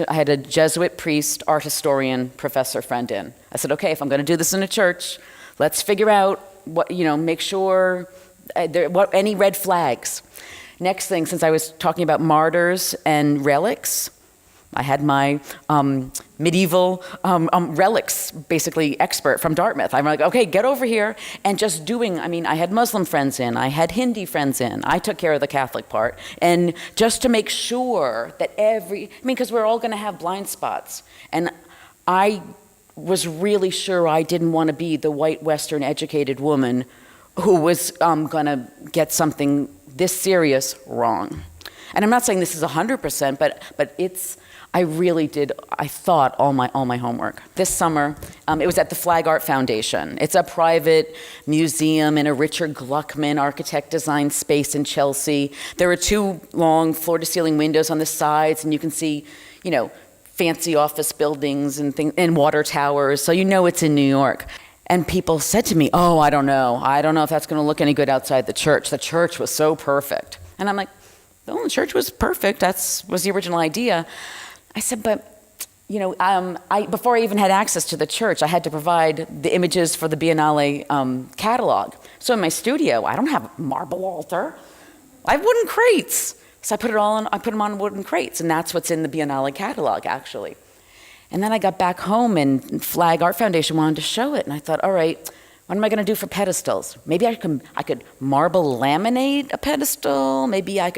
had a Jesuit priest, art historian, professor friend in. I said, okay, if I'm going to do this in a church, let's figure out what, make sure, any red flags. Next thing, since I was talking about martyrs and relics, I had my medieval relics, basically expert from Dartmouth. I'm like, okay, get over here and just doing, I had Muslim friends in, I had Hindi friends in, I took care of the Catholic part, and just to make sure that because we're all gonna have blind spots. And I was really sure I didn't want to be the white Western educated woman who was gonna get something this serious wrong. And I'm not saying this is 100%, but I thought all my homework. This summer, it was at the Flag Art Foundation. It's a private museum in a Richard Gluckman architect designed space in Chelsea. There are 2 long floor-to-ceiling windows on the sides, and you can see, fancy office buildings and water towers, so it's in New York. And people said to me, oh, I don't know if that's going to look any good outside the church. The church was so perfect. And I'm like, the church was perfect. That was the original idea. I said, but, before I even had access to the church, I had to provide the images for the Biennale catalog. So in my studio, I don't have a marble altar. I have wooden crates. So I put them on wooden crates, and that's what's in the Biennale catalog, actually. And then I got back home, and Flag Art Foundation wanted to show it, and I thought, all right, what am I going to do for pedestals? Maybe I could marble laminate a pedestal. Maybe I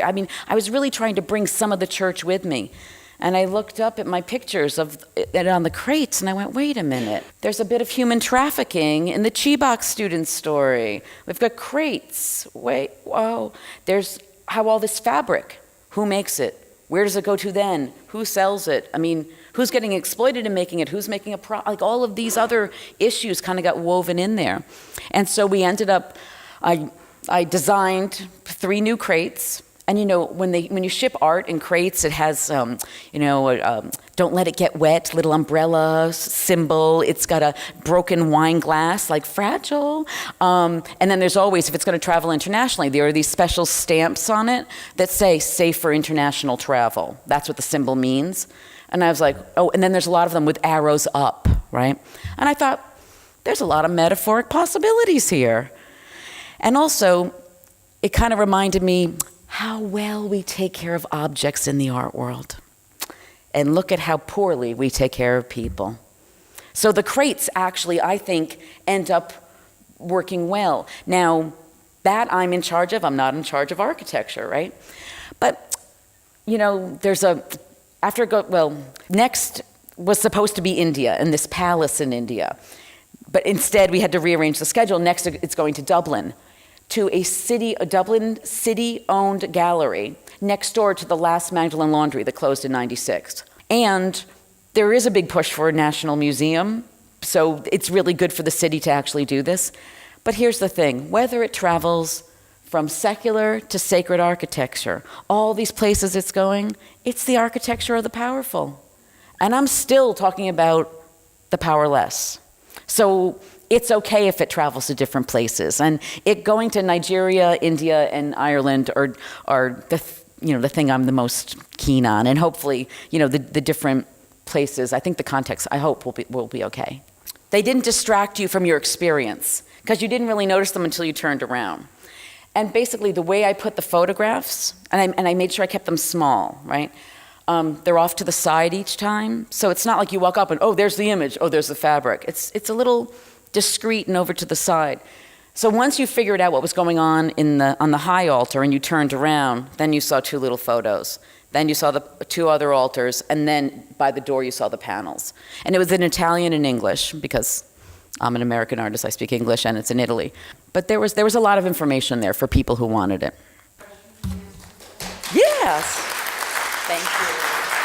was really trying to bring some of the church with me. And I looked up at my pictures of it on the crates, and I went, wait a minute. There's a bit of human trafficking in the Chibok student story. We've got crates. Wait, whoa. There's how all this fabric, who makes it? Where does it go to then? Who sells it? I mean, who's getting exploited in making it? Who's making like all of these other issues kind of got woven in there. And so we ended up, I designed 3 new crates. And when you ship art in crates, it has, don't let it get wet, little umbrella symbol. It's got a broken wine glass, like fragile. And then there's always, if it's going to travel internationally, there are these special stamps on it that say safe for international travel. That's what the symbol means. And I was like, oh, and then there's a lot of them with arrows up, right? And I thought, there's a lot of metaphoric possibilities here. And also, it kind of reminded me how well we take care of objects in the art world. And look at how poorly we take care of people. So the crates actually, I think, end up working well. Now, that I'm in charge of. I'm not in charge of architecture, right? But, next was supposed to be India and this palace in India. But instead, we had to rearrange the schedule. Next, it's going to Dublin, to a Dublin city-owned gallery next door to the last Magdalene laundry that closed in '96. And there is a big push for a national museum, so it's really good for the city to actually do this. But here's the thing, whether it travels from secular to sacred architecture, all these places it's going, it's the architecture of the powerful. And I'm still talking about the powerless. So it's okay if it travels to different places. And it going to Nigeria, India, and Ireland are the thing I'm the most keen on. And hopefully, the different places, I think the context, I hope, will be okay. They didn't distract you from your experience, because you didn't really notice them until you turned around. And basically, the way I put the photographs, and I made sure I kept them small, right? They're off to the side each time. So it's not like you walk up and, oh, there's the image, oh, there's the fabric. It's a little discreet and over to the side. So once you figured out what was going on on the high altar and you turned around, then you saw 2 little photos. Then you saw the 2 other altars, and then by the door you saw the panels. And it was in Italian and English, because I'm an American artist, I speak English, and it's in Italy. But there was a lot of information there for people who wanted it. Yes. Thank you.